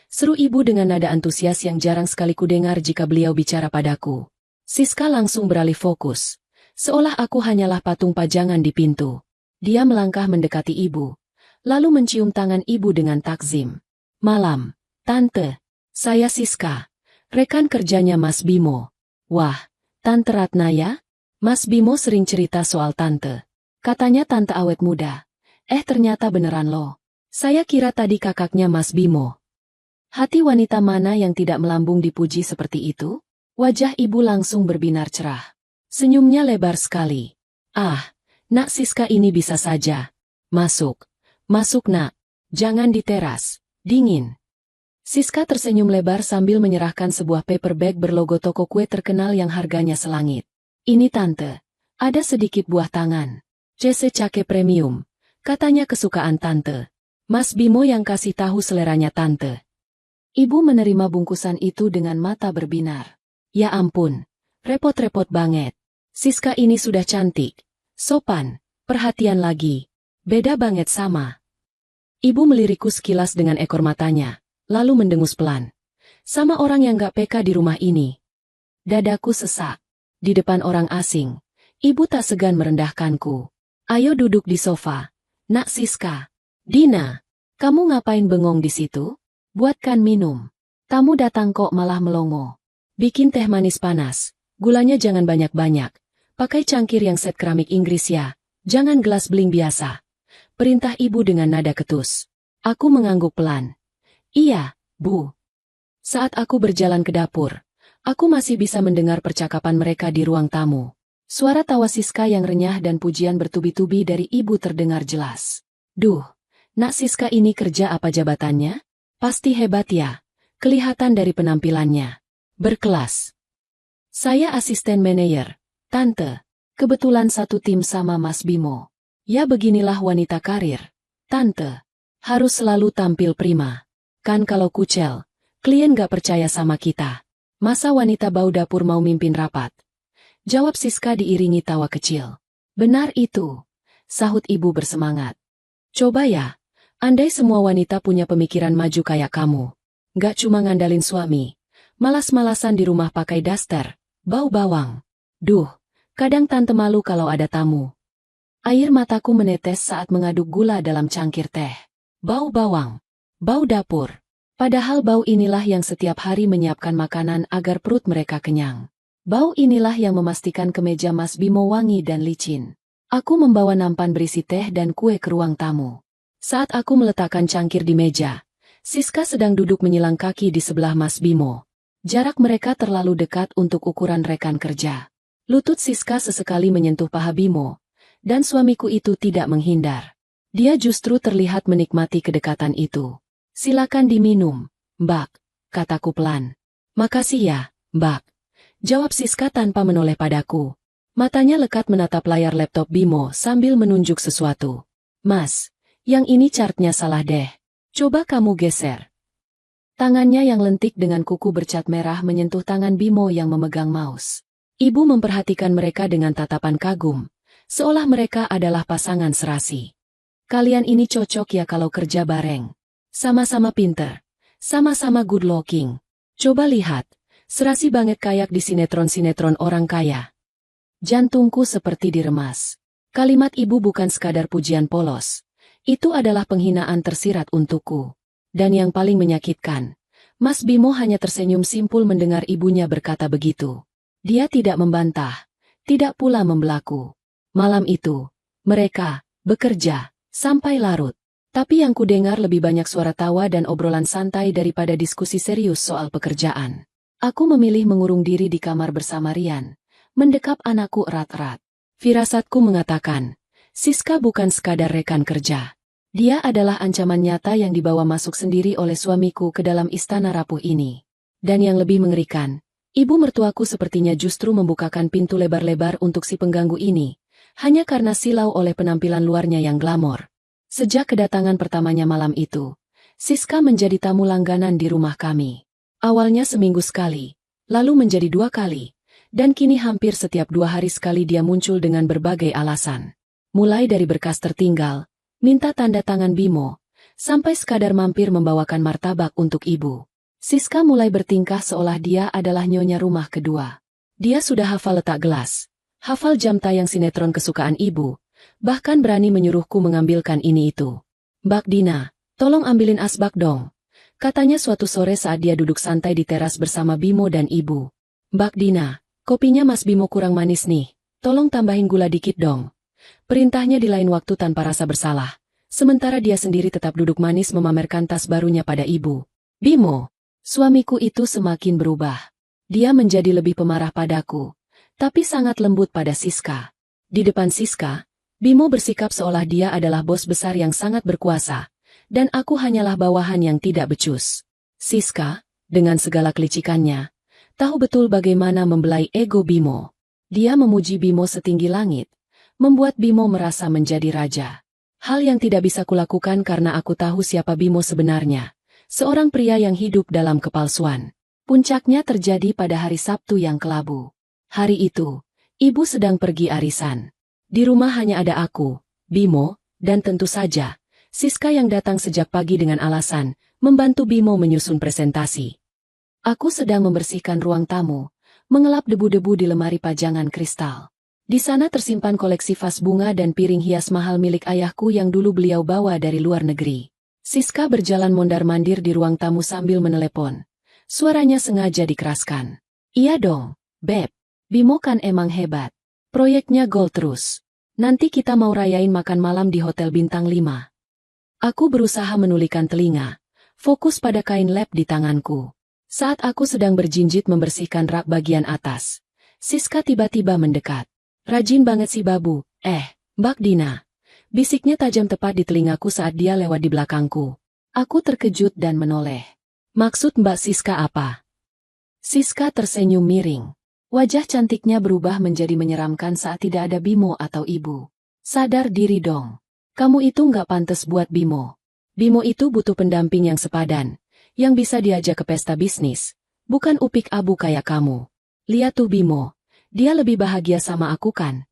Speaker 1: Seru ibu dengan nada antusias yang jarang sekali kudengar jika beliau bicara padaku. Siska langsung beralih fokus, seolah aku hanyalah patung pajangan di pintu. Dia melangkah mendekati ibu, lalu mencium tangan ibu dengan takzim. Malam, Tante. Saya Siska, rekan kerjanya Mas Bimo. Wah, Tante Ratna ya? Mas Bimo sering cerita soal Tante. Katanya Tante awet muda. Ternyata beneran loh. Saya kira tadi kakaknya Mas Bimo. Hati wanita mana yang tidak melambung dipuji seperti itu? Wajah ibu langsung berbinar cerah. Senyumnya lebar sekali. Ah, nak Siska ini bisa saja. Masuk. Masuk nak. Jangan di teras. Dingin. Siska tersenyum lebar sambil menyerahkan sebuah paper bag berlogo toko kue terkenal yang harganya selangit. Ini Tante, ada sedikit buah tangan. Jesse Cake Premium, katanya kesukaan Tante. Mas Bimo yang kasih tahu seleranya Tante. Ibu menerima bungkusan itu dengan mata berbinar. Ya ampun, repot-repot banget. Siska ini sudah cantik, sopan, perhatian lagi. Beda banget sama. Ibu melirikku sekilas dengan ekor matanya. Lalu mendengus pelan. Sama orang yang gak peka di rumah ini. Dadaku sesak. Di depan orang asing, ibu tak segan merendahkanku. Ayo duduk di sofa. Nak Siska. Dina, kamu ngapain bengong di situ? Buatkan minum. Tamu datang kok malah melongo. Bikin teh manis panas. Gulanya jangan banyak-banyak. Pakai cangkir yang set keramik Inggris ya. Jangan gelas beling biasa. Perintah ibu dengan nada ketus. Aku mengangguk pelan. Iya, Bu. Saat aku berjalan ke dapur, aku masih bisa mendengar percakapan mereka di ruang tamu. Suara tawa Siska yang renyah dan pujian bertubi-tubi dari ibu terdengar jelas. Duh, nak Siska ini kerja apa jabatannya? Pasti hebat ya. Kelihatan dari penampilannya. Berkelas. Saya asisten manajer, Tante. Kebetulan satu tim sama Mas Bimo. Ya beginilah wanita karir. Tante, harus selalu tampil prima. Kan kalau kucel, klien gak percaya sama kita. Masa wanita bau dapur mau mimpin rapat? Jawab Siska diiringi tawa kecil. Benar itu, sahut ibu bersemangat. Coba ya, andai semua wanita punya pemikiran maju kayak kamu. Gak cuma ngandalin suami, malas-malasan di rumah pakai daster, bau bawang. Duh, kadang Tante malu kalau ada tamu. Air mataku menetes saat mengaduk gula dalam cangkir teh. Bau bawang. Bau dapur. Padahal bau inilah yang setiap hari menyiapkan makanan agar perut mereka kenyang. Bau inilah yang memastikan kemeja Mas Bimo wangi dan licin. Aku membawa nampan berisi teh dan kue ke ruang tamu. Saat aku meletakkan cangkir di meja, Siska sedang duduk menyilang kaki di sebelah Mas Bimo. Jarak mereka terlalu dekat untuk ukuran rekan kerja. Lutut Siska sesekali menyentuh paha Bimo, dan suamiku itu tidak menghindar. Dia justru terlihat menikmati kedekatan itu. Silakan diminum, Mbak, kataku pelan. Makasih ya, Mbak, jawab Siska tanpa menoleh padaku. Matanya lekat menatap layar laptop Bimo sambil menunjuk sesuatu. Mas, yang ini chartnya salah deh. Coba kamu geser. Tangannya yang lentik dengan kuku bercat merah menyentuh tangan Bimo yang memegang mouse. Ibu memperhatikan mereka dengan tatapan kagum, seolah mereka adalah pasangan serasi. Kalian ini cocok ya kalau kerja bareng. Sama-sama pinter, sama-sama good looking. Coba lihat, serasi banget kayak di sinetron-sinetron orang kaya. Jantungku seperti diremas. Kalimat ibu bukan sekadar pujian polos. Itu adalah penghinaan tersirat untukku. Dan yang paling menyakitkan, Mas Bimo hanya tersenyum simpul mendengar ibunya berkata begitu. Dia tidak membantah, tidak pula membelaku. Malam itu, mereka bekerja sampai larut. Tapi yang kudengar lebih banyak suara tawa dan obrolan santai daripada diskusi serius soal pekerjaan. Aku memilih mengurung diri di kamar bersama Rian, mendekap anakku erat-erat. Firasatku mengatakan, Siska bukan sekadar rekan kerja. Dia adalah ancaman nyata yang dibawa masuk sendiri oleh suamiku ke dalam istana rapuh ini. Dan yang lebih mengerikan, ibu mertuaku sepertinya justru membukakan pintu lebar-lebar untuk si pengganggu ini, hanya karena silau oleh penampilan luarnya yang glamor. Sejak kedatangan pertamanya malam itu, Siska menjadi tamu langganan di rumah kami. Awalnya seminggu sekali, lalu menjadi 2 kali, dan kini hampir setiap 2 hari sekali dia muncul dengan berbagai alasan. Mulai dari berkas tertinggal, minta tanda tangan Bimo, sampai sekadar mampir membawakan martabak untuk ibu. Siska mulai bertingkah seolah dia adalah nyonya rumah kedua. Dia sudah hafal letak gelas, hafal jam tayang sinetron kesukaan ibu, bahkan berani menyuruhku mengambilkan ini itu. "Mbak Dina, tolong ambilin asbak dong," katanya suatu sore saat dia duduk santai di teras bersama Bimo dan ibu. "Mbak Dina, kopinya Mas Bimo kurang manis nih, tolong tambahin gula dikit dong." Perintahnya di lain waktu tanpa rasa bersalah, sementara dia sendiri tetap duduk manis memamerkan tas barunya pada ibu. Bimo, suamiku itu semakin berubah. Dia menjadi lebih pemarah padaku, tapi sangat lembut pada Siska. Di depan Siska, Bimo bersikap seolah dia adalah bos besar yang sangat berkuasa, dan aku hanyalah bawahan yang tidak becus. Siska, dengan segala kelicikannya, tahu betul bagaimana membelai ego Bimo. Dia memuji Bimo setinggi langit, membuat Bimo merasa menjadi raja. Hal yang tidak bisa kulakukan karena aku tahu siapa Bimo sebenarnya, seorang pria yang hidup dalam kepalsuan. Puncaknya terjadi pada hari Sabtu yang kelabu. Hari itu, ibu sedang pergi arisan. Di rumah hanya ada aku, Bimo, dan tentu saja, Siska yang datang sejak pagi dengan alasan membantu Bimo menyusun presentasi. Aku sedang membersihkan ruang tamu, mengelap debu-debu di lemari pajangan kristal. Di sana tersimpan koleksi vas bunga dan piring hias mahal milik ayahku yang dulu beliau bawa dari luar negeri. Siska berjalan mondar-mandir di ruang tamu sambil menelepon. Suaranya sengaja dikeraskan. "Iya dong, Beb. Bimo kan emang hebat. Proyeknya gol terus. Nanti kita mau rayain makan malam di Hotel Bintang 5. Aku berusaha menulikan telinga, fokus pada kain lap di tanganku. Saat aku sedang berjinjit membersihkan rak bagian atas, Siska tiba-tiba mendekat. "Rajin banget si babu, Mbak Dina," bisiknya tajam tepat di telingaku saat dia lewat di belakangku. Aku terkejut dan menoleh. "Maksud Mbak Siska apa?" Siska tersenyum miring. Wajah cantiknya berubah menjadi menyeramkan saat tidak ada Bimo atau ibu. "Sadar diri dong. Kamu itu nggak pantas buat Bimo. Bimo itu butuh pendamping yang sepadan, yang bisa diajak ke pesta bisnis, bukan upik abu kayak kamu. Lihat tuh Bimo, dia lebih bahagia sama aku kan?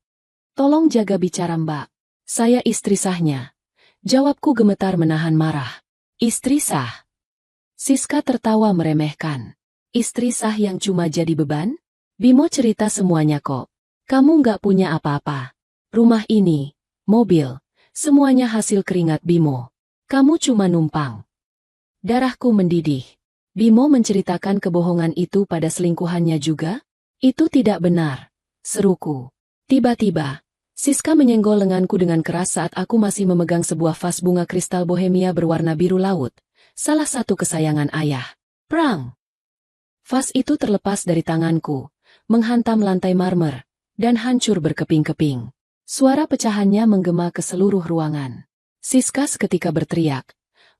Speaker 1: Tolong jaga bicara Mbak. Saya istri sahnya." Jawabku gemetar menahan marah. "Istri sah?" Siska tertawa meremehkan. "Istri sah yang cuma jadi beban? Bimo cerita semuanya kok. Kamu nggak punya apa-apa. Rumah ini, mobil, semuanya hasil keringat Bimo. Kamu cuma numpang." Darahku mendidih. Bimo menceritakan kebohongan itu pada selingkuhannya juga? "Itu tidak benar," seruku. Tiba-tiba, Siska menyenggol lenganku dengan keras saat aku masih memegang sebuah vas bunga kristal bohemia berwarna biru laut, salah satu kesayangan ayah. Prang! Vas itu terlepas dari tanganku, menghantam lantai marmer, dan hancur berkeping-keping. Suara pecahannya menggema ke seluruh ruangan. Siska seketika berteriak,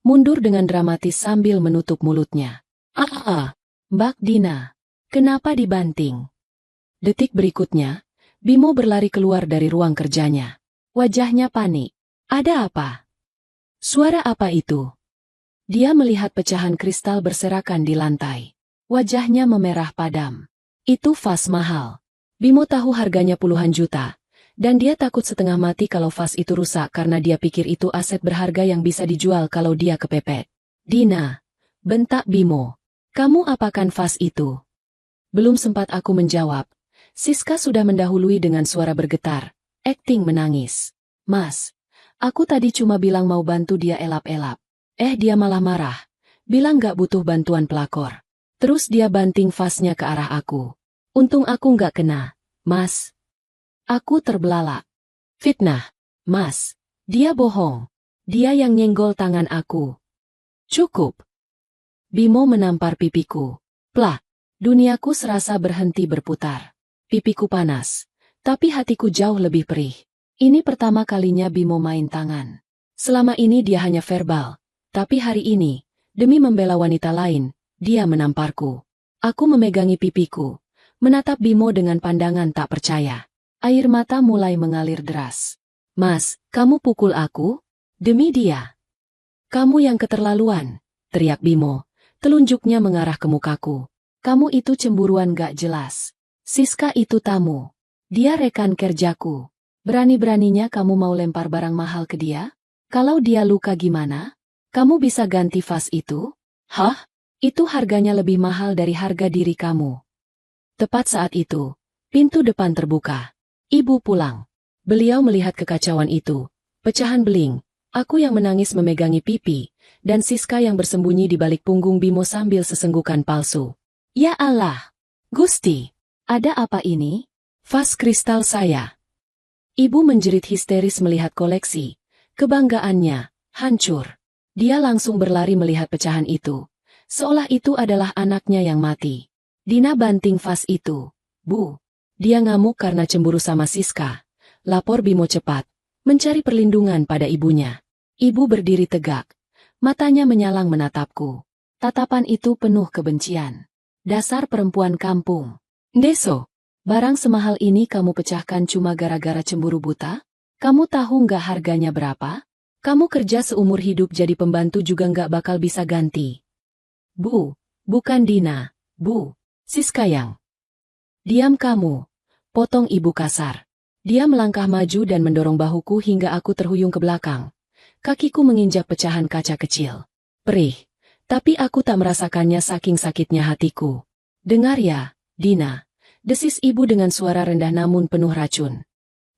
Speaker 1: mundur dengan dramatis sambil menutup mulutnya. Mbak Dina, kenapa dibanting?" Detik berikutnya, Bimo berlari keluar dari ruang kerjanya. Wajahnya panik. "Ada apa? Suara apa itu?" Dia melihat pecahan kristal berserakan di lantai. Wajahnya memerah padam. "Itu vas mahal. Bimo tahu harganya puluhan juta, dan dia takut setengah mati kalau vas itu rusak karena dia pikir itu aset berharga yang bisa dijual kalau dia kepepet." "Dina," bentak Bimo, "kamu apakan vas itu?" Belum sempat aku menjawab, Siska sudah mendahului dengan suara bergetar, akting menangis. "Mas, aku tadi cuma bilang mau bantu dia elap-elap. Dia malah marah, bilang gak butuh bantuan pelakor. Terus dia banting vasnya ke arah aku. Untung aku gak kena, Mas." Aku terbelalak. "Fitnah, Mas. Dia bohong." Dia yang nyenggol tangan aku. Cukup. Bimo menampar pipiku. Plak. Duniaku serasa berhenti berputar. Pipiku panas. Tapi hatiku jauh lebih perih. Ini pertama kalinya Bimo main tangan. Selama ini dia hanya verbal. Tapi hari ini, demi membela wanita lain, dia menamparku. Aku memegangi pipiku. Menatap Bimo dengan pandangan tak percaya. Air mata mulai mengalir deras. Mas, kamu pukul aku? Demi dia. Kamu yang keterlaluan, teriak Bimo. Telunjuknya mengarah ke mukaku. Kamu itu cemburuan gak jelas. Siska itu tamu. Dia rekan kerjaku. Berani-beraninya kamu mau lempar barang mahal ke dia? Kalau dia luka gimana? Kamu bisa ganti vas itu? Hah? Itu harganya lebih mahal dari harga diri kamu. Tepat saat itu, pintu depan terbuka. Ibu pulang. Beliau melihat kekacauan itu. Pecahan beling. Aku yang menangis memegangi pipi, dan Siska yang bersembunyi di balik punggung Bimo sambil sesenggukan palsu. Ya Allah! Gusti! Ada apa ini? Vas kristal saya. Ibu menjerit histeris melihat koleksi. Kebanggaannya hancur. Dia langsung berlari melihat pecahan itu. Seolah itu adalah anaknya yang mati. Dina banting vas itu. Bu. Dia ngamuk karena cemburu sama Siska. Lapor Bimo cepat. Mencari perlindungan pada ibunya. Ibu berdiri tegak. Matanya menyalang menatapku. Tatapan itu penuh kebencian. Dasar perempuan kampung. Deso, barang semahal ini kamu pecahkan cuma gara-gara cemburu buta? Kamu tahu nggak harganya berapa? Kamu kerja seumur hidup jadi pembantu juga nggak bakal bisa ganti. Bu, bukan Dina, Bu, Siska yang. Diam kamu, potong ibu kasar. Dia melangkah maju dan mendorong bahuku hingga aku terhuyung ke belakang. Kakiku menginjak pecahan kaca kecil. Perih. Tapi aku tak merasakannya saking sakitnya hatiku. Dengar ya, Dina. Desis ibu dengan suara rendah namun penuh racun.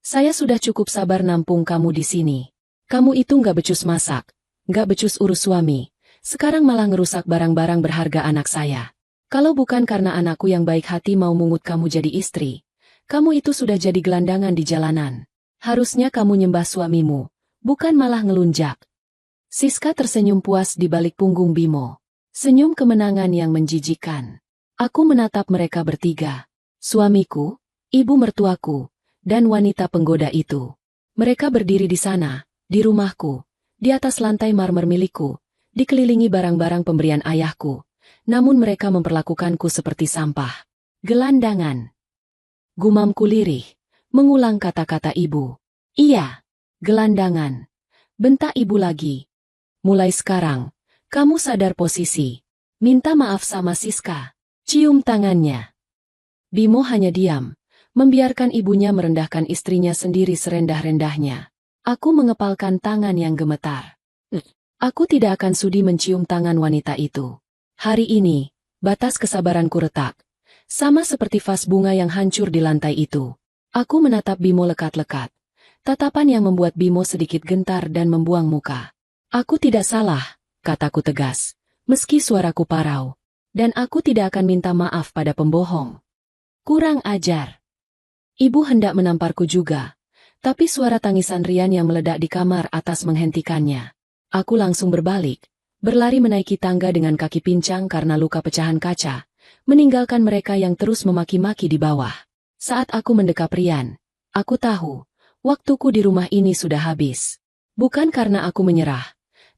Speaker 1: Saya sudah cukup sabar nampung kamu di sini. Kamu itu nggak becus masak. Nggak becus urus suami. Sekarang malah ngerusak barang-barang berharga anak saya. Kalau bukan karena anakku yang baik hati mau mungut kamu jadi istri. Kamu itu sudah jadi gelandangan di jalanan. Harusnya kamu nyembah suamimu. Bukan malah ngelunjak. Siska tersenyum puas di balik punggung Bimo. Senyum kemenangan yang menjijikan. Aku menatap mereka bertiga. Suamiku, ibu mertuaku, dan wanita penggoda itu. Mereka berdiri di sana, di rumahku, di atas lantai marmer milikku, dikelilingi barang-barang pemberian ayahku. Namun mereka memperlakukanku seperti sampah. Gelandangan. Gumamku lirih, mengulang kata-kata ibu. Iya, gelandangan. Bentak ibu lagi. Mulai sekarang, kamu sadar posisi. Minta maaf sama Siska. Cium tangannya. Bimo hanya diam, membiarkan ibunya merendahkan istrinya sendiri serendah-rendahnya. Aku mengepalkan tangan yang gemetar. Aku tidak akan sudi mencium tangan wanita itu. Hari ini, batas kesabaranku retak. Sama seperti vas bunga yang hancur di lantai itu. Aku menatap Bimo lekat-lekat. Tatapan yang membuat Bimo sedikit gentar dan membuang muka. Aku tidak salah, kataku tegas, meski suaraku parau. Dan aku tidak akan minta maaf pada pembohong. Kurang ajar. Ibu hendak menamparku juga, tapi suara tangisan Rian yang meledak di kamar atas menghentikannya. Aku langsung berbalik, berlari menaiki tangga dengan kaki pincang karena luka pecahan kaca, meninggalkan mereka yang terus memaki-maki di bawah. Saat aku mendekap Rian, aku tahu, waktuku di rumah ini sudah habis. Bukan karena aku menyerah.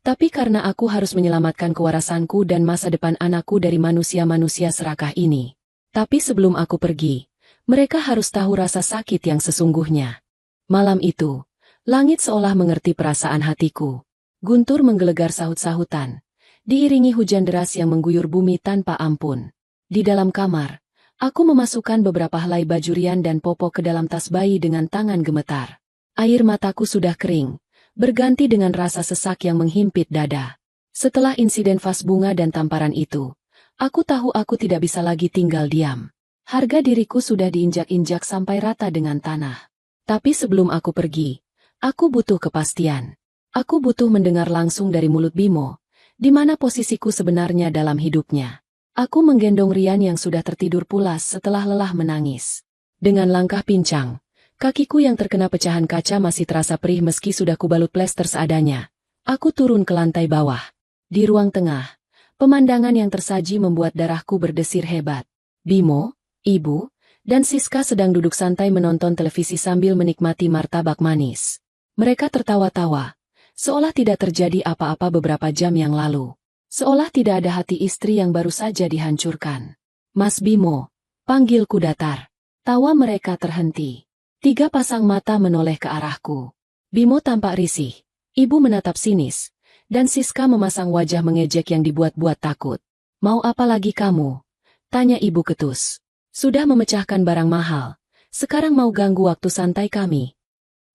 Speaker 1: Tapi karena aku harus menyelamatkan kewarasanku dan masa depan anakku dari manusia-manusia serakah ini. Tapi sebelum aku pergi, mereka harus tahu rasa sakit yang sesungguhnya. Malam itu, langit seolah mengerti perasaan hatiku. Guntur menggelegar sahut-sahutan, diiringi hujan deras yang mengguyur bumi tanpa ampun. Di dalam kamar, aku memasukkan beberapa helai baju Rian dan Popo ke dalam tas bayi dengan tangan gemetar. Air mataku sudah kering. Berganti dengan rasa sesak yang menghimpit dada. Setelah insiden vas bunga dan tamparan itu, aku tahu aku tidak bisa lagi tinggal diam. Harga diriku sudah diinjak-injak sampai rata dengan tanah. Tapi sebelum aku pergi, aku butuh kepastian. Aku butuh mendengar langsung dari mulut Bimo, di mana posisiku sebenarnya dalam hidupnya. Aku menggendong Rian yang sudah tertidur pulas setelah lelah menangis. Dengan langkah pincang, kakiku yang terkena pecahan kaca masih terasa perih meski sudah kubalut plester seadanya. Aku turun ke lantai bawah. Di ruang tengah, pemandangan yang tersaji membuat darahku berdesir hebat. Bimo, Ibu, dan Siska sedang duduk santai menonton televisi sambil menikmati martabak manis. Mereka tertawa-tawa, seolah tidak terjadi apa-apa beberapa jam yang lalu. Seolah tidak ada hati istri yang baru saja dihancurkan. Mas Bimo, panggilku datar. Tawa mereka terhenti. 3 pasang mata menoleh ke arahku. Bimo tampak risih. Ibu menatap sinis, dan Siska memasang wajah mengejek yang dibuat-buat takut. Mau apa lagi kamu? Tanya ibu ketus. Sudah memecahkan barang mahal, sekarang mau ganggu waktu santai kami.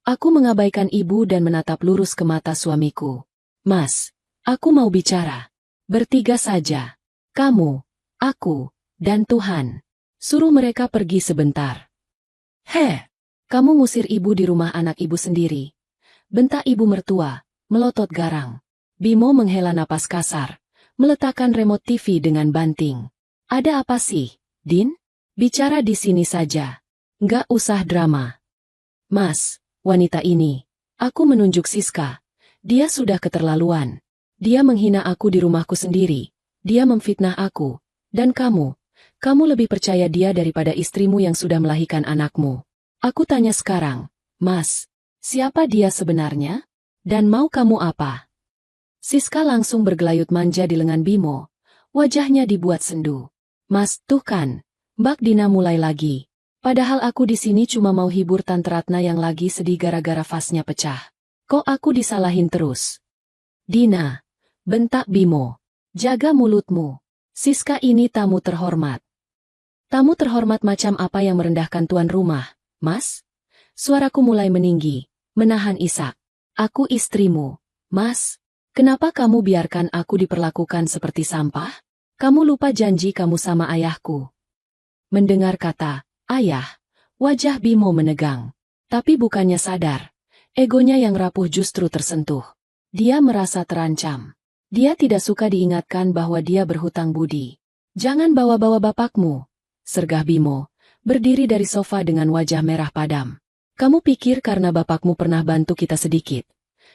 Speaker 1: Aku mengabaikan ibu dan menatap lurus ke mata suamiku. Mas, aku mau bicara. Bertiga saja. Kamu, aku, dan Tuhan. Suruh mereka pergi sebentar. Kamu ngusir ibu di rumah anak ibu sendiri. Bentak ibu mertua, melotot garang. Bimo menghela napas kasar, meletakkan remote TV dengan banting. Ada apa sih, Din? Bicara di sini saja. Nggak usah drama. Mas, wanita ini. Aku menunjuk Siska. Dia sudah keterlaluan. Dia menghina aku di rumahku sendiri. Dia memfitnah aku. Dan kamu lebih percaya dia daripada istrimu yang sudah melahirkan anakmu. Aku tanya sekarang, Mas, siapa dia sebenarnya? Dan mau kamu apa? Siska langsung bergelayut manja di lengan Bimo. Wajahnya dibuat sendu. Mas, tuh kan, Mbak Dina mulai lagi. Padahal aku di sini cuma mau hibur Tante Ratna yang lagi sedih gara-gara vasnya pecah. Kok aku disalahin terus? Dina, bentak Bimo. Jaga mulutmu. Siska ini tamu terhormat. Tamu terhormat macam apa yang merendahkan tuan rumah, Mas? Suaraku mulai meninggi, menahan isak. Aku istrimu, Mas. Kenapa kamu biarkan aku diperlakukan seperti sampah? Kamu lupa janji kamu sama ayahku. Mendengar kata, ayah, wajah Bimo menegang. Tapi bukannya sadar, egonya yang rapuh justru tersentuh. Dia merasa terancam. Dia tidak suka diingatkan bahwa dia berhutang budi. Jangan bawa-bawa bapakmu, sergah Bimo, berdiri dari sofa dengan wajah merah padam. Kamu pikir karena bapakmu pernah bantu kita sedikit,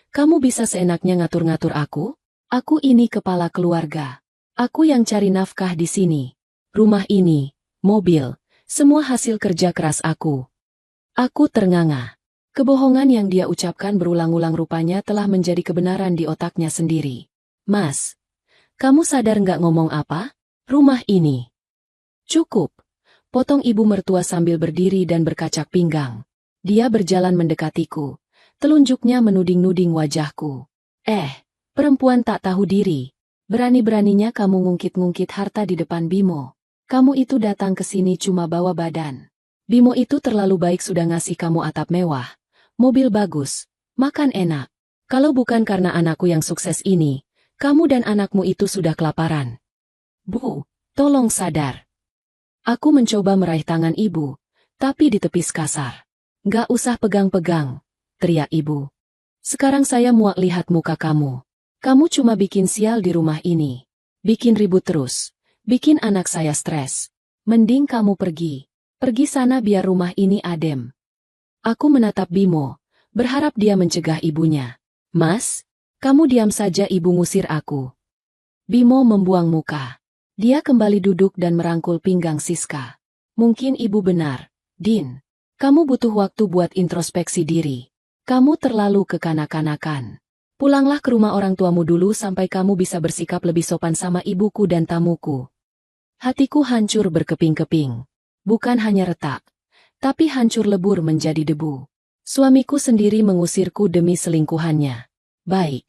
Speaker 1: kamu bisa seenaknya ngatur-ngatur aku? Aku ini kepala keluarga. Aku yang cari nafkah di sini. Rumah ini, mobil, semua hasil kerja keras aku. Aku ternganga. Kebohongan yang dia ucapkan berulang-ulang rupanya telah menjadi kebenaran di otaknya sendiri. Mas, kamu sadar nggak ngomong apa? Rumah ini. Cukup. Potong ibu mertua sambil berdiri dan berkacak pinggang. Dia berjalan mendekatiku. Telunjuknya menuding-nuding wajahku. Perempuan tak tahu diri. Berani-beraninya kamu ngungkit-ngungkit harta di depan Bimo. Kamu itu datang ke sini cuma bawa badan. Bimo itu terlalu baik sudah ngasih kamu atap mewah, mobil bagus, makan enak. Kalau bukan karena anakku yang sukses ini, kamu dan anakmu itu sudah kelaparan. Bu, tolong sadar. Aku mencoba meraih tangan ibu, tapi ditepis kasar. Nggak usah pegang-pegang, teriak ibu. Sekarang saya muak lihat muka kamu. Kamu cuma bikin sial di rumah ini. Bikin ribut terus. Bikin anak saya stres. Mending kamu pergi. Pergi sana biar rumah ini adem. Aku menatap Bimo, berharap dia mencegah ibunya. Mas, kamu diam saja, ibu ngusir aku. Bimo membuang muka. Dia kembali duduk dan merangkul pinggang Siska. Mungkin ibu benar, Din. Kamu butuh waktu buat introspeksi diri. Kamu terlalu kekanak-kanakan. Pulanglah ke rumah orang tuamu dulu sampai kamu bisa bersikap lebih sopan sama ibuku dan tamuku. Hatiku hancur berkeping-keping. Bukan hanya retak, tapi hancur lebur menjadi debu. Suamiku sendiri mengusirku demi selingkuhannya. Baik,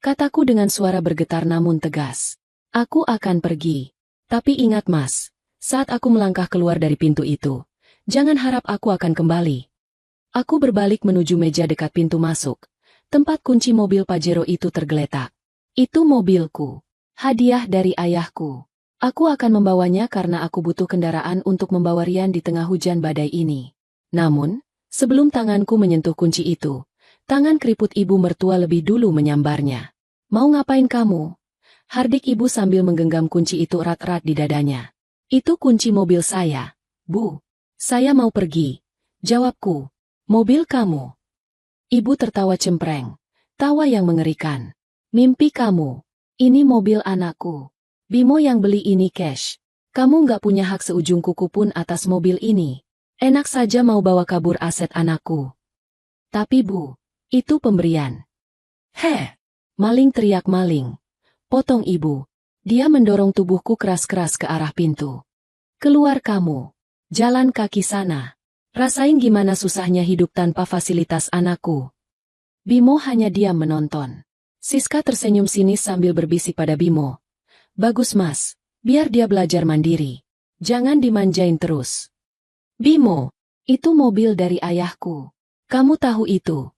Speaker 1: kataku dengan suara bergetar namun tegas. Aku akan pergi. Tapi ingat Mas, saat aku melangkah keluar dari pintu itu, jangan harap aku akan kembali. Aku berbalik menuju meja dekat pintu masuk. Tempat kunci mobil Pajero itu tergeletak. Itu mobilku. Hadiah dari ayahku. Aku akan membawanya karena aku butuh kendaraan untuk membawa Rian di tengah hujan badai ini. Namun, sebelum tanganku menyentuh kunci itu, tangan keriput ibu mertua lebih dulu menyambarnya. Mau ngapain kamu? Hardik ibu sambil menggenggam kunci itu erat-erat di dadanya. Itu kunci mobil saya, Bu. Saya mau pergi. Jawabku. Mobil kamu. Ibu tertawa cempreng. Tawa yang mengerikan. Mimpi kamu. Ini mobil anakku. Bimo yang beli ini cash. Kamu nggak punya hak seujung kuku pun atas mobil ini. Enak saja mau bawa kabur aset anakku. Tapi Bu, itu pemberian. Heh, maling teriak maling. Potong ibu. Dia mendorong tubuhku keras-keras ke arah pintu. Keluar kamu. Jalan kaki sana. Rasain gimana susahnya hidup tanpa fasilitas anakku. Bimo hanya diam menonton. Siska tersenyum sinis sambil berbisik pada Bimo. Bagus mas, biar dia belajar mandiri. Jangan dimanjain terus. Bimo, itu mobil dari ayahku. Kamu tahu itu?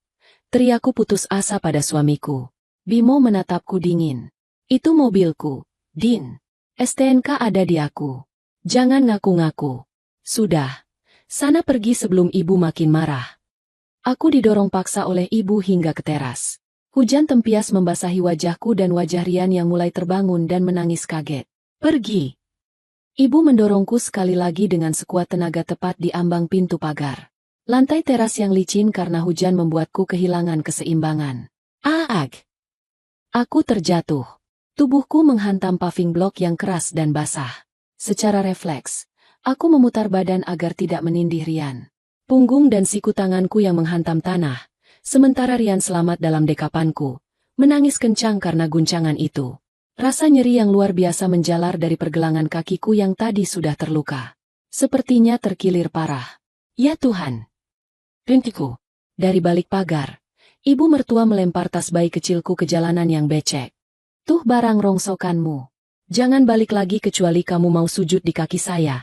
Speaker 1: Teriakku putus asa pada suamiku. Bimo menatapku dingin. Itu mobilku, Din. STNK ada di aku. Jangan ngaku-ngaku. Sudah. Sana pergi sebelum ibu makin marah. Aku didorong paksa oleh ibu hingga ke teras. Hujan tempias membasahi wajahku dan wajah Rian yang mulai terbangun dan menangis kaget. Pergi. Ibu mendorongku sekali lagi dengan sekuat tenaga tepat di ambang pintu pagar. Lantai teras yang licin karena hujan membuatku kehilangan keseimbangan. Aag! Aku terjatuh. Tubuhku menghantam paving blok yang keras dan basah. Secara refleks, aku memutar badan agar tidak menindih Rian. Punggung dan siku tanganku yang menghantam tanah, sementara Rian selamat dalam dekapanku, menangis kencang karena guncangan itu. Rasa nyeri yang luar biasa menjalar dari pergelangan kakiku yang tadi sudah terluka. Sepertinya terkilir parah. Ya Tuhan! Rintiku. Dari balik pagar, ibu mertua melempar tas bayi kecilku ke jalanan yang becek. Tuh barang rongsokanmu. Jangan balik lagi kecuali kamu mau sujud di kaki saya.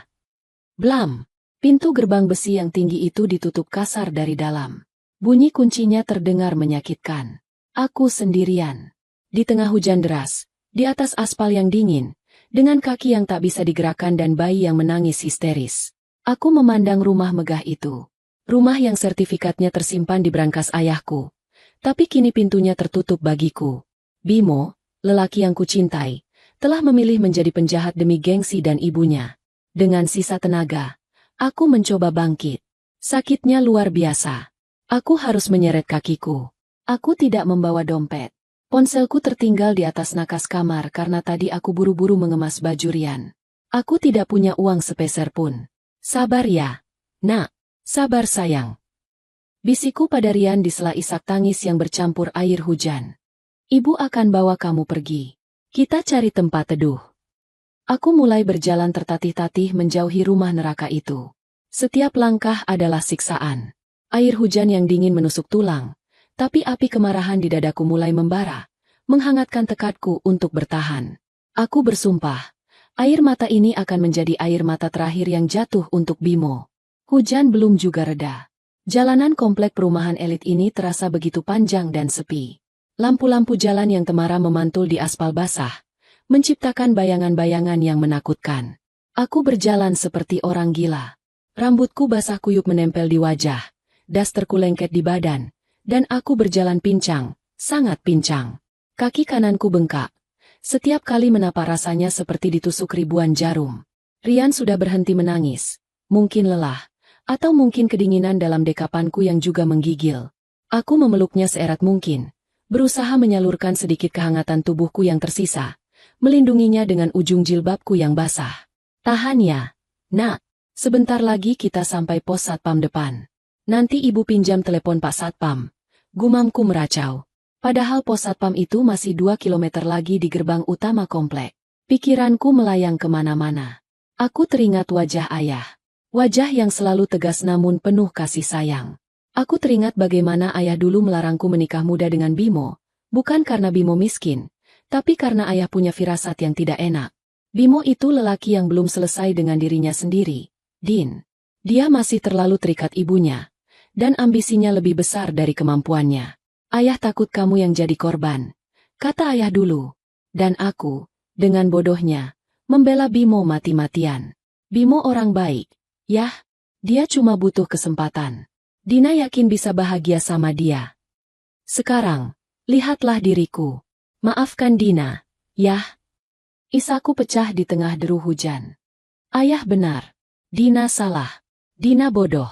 Speaker 1: Blam! Pintu gerbang besi yang tinggi itu ditutup kasar dari dalam. Bunyi kuncinya terdengar menyakitkan. Aku sendirian. Di tengah hujan deras, di atas aspal yang dingin, dengan kaki yang tak bisa digerakkan dan bayi yang menangis histeris. Aku memandang rumah megah itu. Rumah yang sertifikatnya tersimpan di brankas ayahku. Tapi kini pintunya tertutup bagiku. Bimo, lelaki yang kucintai, telah memilih menjadi penjahat demi gengsi dan ibunya. Dengan sisa tenaga, aku mencoba bangkit. Sakitnya luar biasa. Aku harus menyeret kakiku. Aku tidak membawa dompet. Ponselku tertinggal di atas nakas kamar karena tadi aku buru-buru mengemas baju Rian. Aku tidak punya uang sepeser pun. Sabar ya, nak. Sabar sayang. Bisikku pada Rian di sela isak tangis yang bercampur air hujan. Ibu akan bawa kamu pergi. Kita cari tempat teduh. Aku mulai berjalan tertatih-tatih menjauhi rumah neraka itu. Setiap langkah adalah siksaan. Air hujan yang dingin menusuk tulang, tapi api kemarahan di dadaku mulai membara, menghangatkan tekadku untuk bertahan. Aku bersumpah, air mata ini akan menjadi air mata terakhir yang jatuh untuk Bimo. Hujan belum juga reda. Jalanan komplek perumahan elit ini terasa begitu panjang dan sepi. Lampu-lampu jalan yang temara memantul di aspal basah, menciptakan bayangan-bayangan yang menakutkan. Aku berjalan seperti orang gila. Rambutku basah kuyup menempel di wajah, dasterku lengket di badan, dan aku berjalan pincang, sangat pincang. Kaki kananku bengkak. Setiap kali menapa rasanya seperti ditusuk ribuan jarum. Rian sudah berhenti menangis. Mungkin lelah, atau mungkin kedinginan dalam dekapanku yang juga menggigil. Aku memeluknya seerat mungkin, berusaha menyalurkan sedikit kehangatan tubuhku yang tersisa, melindunginya dengan ujung jilbabku yang basah. Tahan ya, nak. Sebentar lagi kita sampai pos satpam depan. Nanti ibu pinjam telepon Pak Satpam. Gumamku meracau. Padahal pos satpam itu masih 2 kilometer lagi di gerbang utama komplek. Pikiranku melayang kemana-mana. Aku teringat wajah ayah. Wajah yang selalu tegas namun penuh kasih sayang. Aku teringat bagaimana ayah dulu melarangku menikah muda dengan Bimo. Bukan karena Bimo miskin, tapi karena ayah punya firasat yang tidak enak. Bimo itu lelaki yang belum selesai dengan dirinya sendiri, Din. Dia masih terlalu terikat ibunya, dan ambisinya lebih besar dari kemampuannya. Ayah takut kamu yang jadi korban, kata ayah dulu. Dan aku, dengan bodohnya, membela Bimo mati-matian. Bimo orang baik, yah, dia cuma butuh kesempatan. Dina yakin bisa bahagia sama dia. Sekarang, lihatlah diriku. Maafkan Dina, yah. Isaku pecah di tengah deru hujan. Ayah benar. Dina salah. Dina bodoh.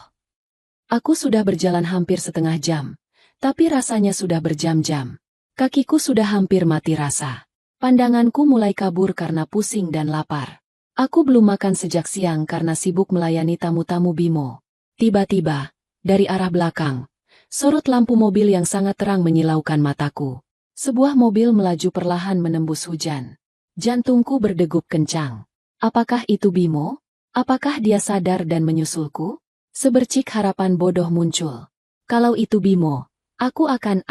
Speaker 1: Aku sudah berjalan hampir setengah jam, tapi rasanya sudah berjam-jam. Kakiku sudah hampir mati rasa. Pandanganku mulai kabur karena pusing dan lapar. Aku belum makan sejak siang karena sibuk melayani tamu-tamu Bimo. Tiba-tiba, dari arah belakang, sorot lampu mobil yang sangat terang menyilaukan mataku. Sebuah mobil melaju perlahan menembus hujan. Jantungku berdegup kencang. Apakah itu Bimo? Apakah dia sadar dan menyusulku? Sebercik harapan bodoh muncul. Kalau itu Bimo, aku akan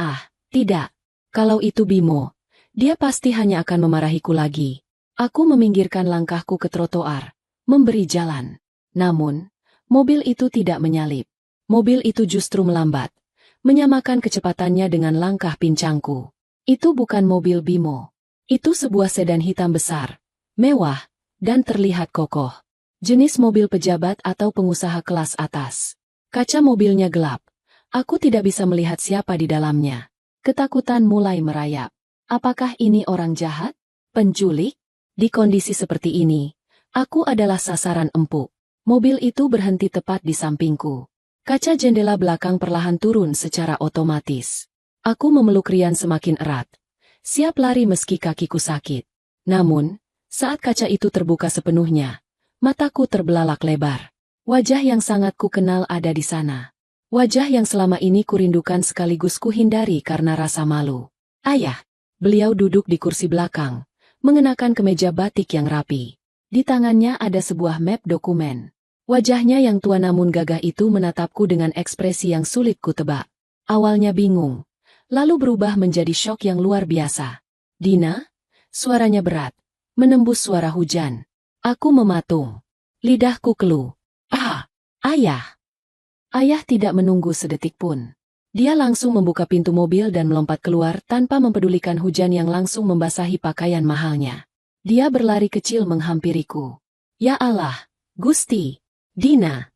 Speaker 1: tidak. Kalau itu Bimo, dia pasti hanya akan memarahiku lagi. Aku meminggirkan langkahku ke trotoar, memberi jalan. Namun, mobil itu tidak menyalip. Mobil itu justru melambat, menyamakan kecepatannya dengan langkah pincangku. Itu bukan mobil Bimo. Itu sebuah sedan hitam besar, mewah, dan terlihat kokoh. Jenis mobil pejabat atau pengusaha kelas atas. Kaca mobilnya gelap. Aku tidak bisa melihat siapa di dalamnya. Ketakutan mulai merayap. Apakah ini orang jahat? Penculik? Di kondisi seperti ini, aku adalah sasaran empuk. Mobil itu berhenti tepat di sampingku. Kaca jendela belakang perlahan turun secara otomatis. Aku memeluk Rian semakin erat. Siap lari meski kakiku sakit. Namun, saat kaca itu terbuka sepenuhnya, mataku terbelalak lebar. Wajah yang sangat kukenal ada di sana. Wajah yang selama ini kurindukan sekaligus kuhindari karena rasa malu. Ayah. Beliau duduk di kursi belakang, mengenakan kemeja batik yang rapi. Di tangannya ada sebuah map dokumen. Wajahnya yang tua namun gagah itu menatapku dengan ekspresi yang sulit kutebak. Awalnya bingung, lalu berubah menjadi syok yang luar biasa. Dina? Suaranya berat, menembus suara hujan. Aku mematung. Lidahku keluh. Ayah! Ayah tidak menunggu sedetik pun. Dia langsung membuka pintu mobil dan melompat keluar tanpa mempedulikan hujan yang langsung membasahi pakaian mahalnya. Dia berlari kecil menghampiriku. Ya Allah, Gusti, Dina.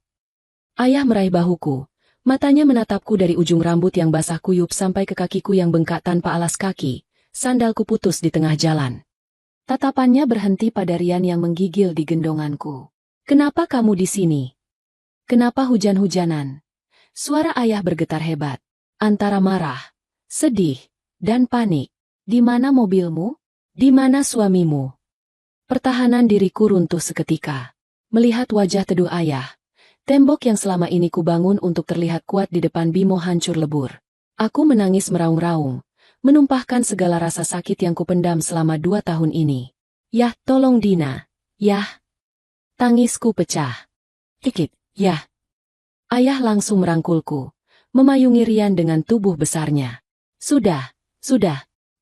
Speaker 1: Ayah meraih bahuku. Matanya menatapku dari ujung rambut yang basah kuyup sampai ke kakiku yang bengkak tanpa alas kaki. Sandalku putus di tengah jalan. Tatapannya berhenti pada Rian yang menggigil di gendonganku. Kenapa kamu di sini? Kenapa hujan-hujanan? Suara ayah bergetar hebat. Antara marah, sedih, dan panik. Di mana mobilmu? Di mana suamimu? Pertahanan diriku runtuh seketika. Melihat wajah teduh ayah, tembok yang selama ini kubangun untuk terlihat kuat di depan Bimo hancur lebur. Aku menangis meraung-raung, menumpahkan segala rasa sakit yang kupendam selama 2 tahun ini. Yah, tolong Dina. Yah. Tangisku pecah. Kikit, yah. Ayah langsung merangkulku, memayungi Rian dengan tubuh besarnya. Sudah.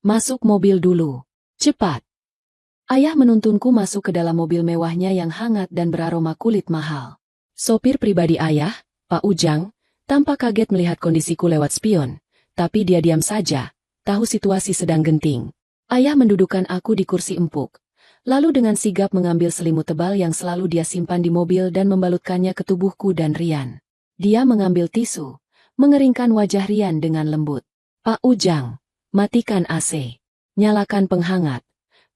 Speaker 1: Masuk mobil dulu. Cepat. Ayah menuntunku masuk ke dalam mobil mewahnya yang hangat dan beraroma kulit mahal. Sopir pribadi ayah, Pak Ujang, tampak kaget melihat kondisiku lewat spion, tapi dia diam saja, tahu situasi sedang genting. Ayah mendudukkan aku di kursi empuk, lalu dengan sigap mengambil selimut tebal yang selalu dia simpan di mobil dan membalutkannya ke tubuhku dan Rian. Dia mengambil tisu, mengeringkan wajah Rian dengan lembut. Pak Ujang, matikan AC. Nyalakan penghangat.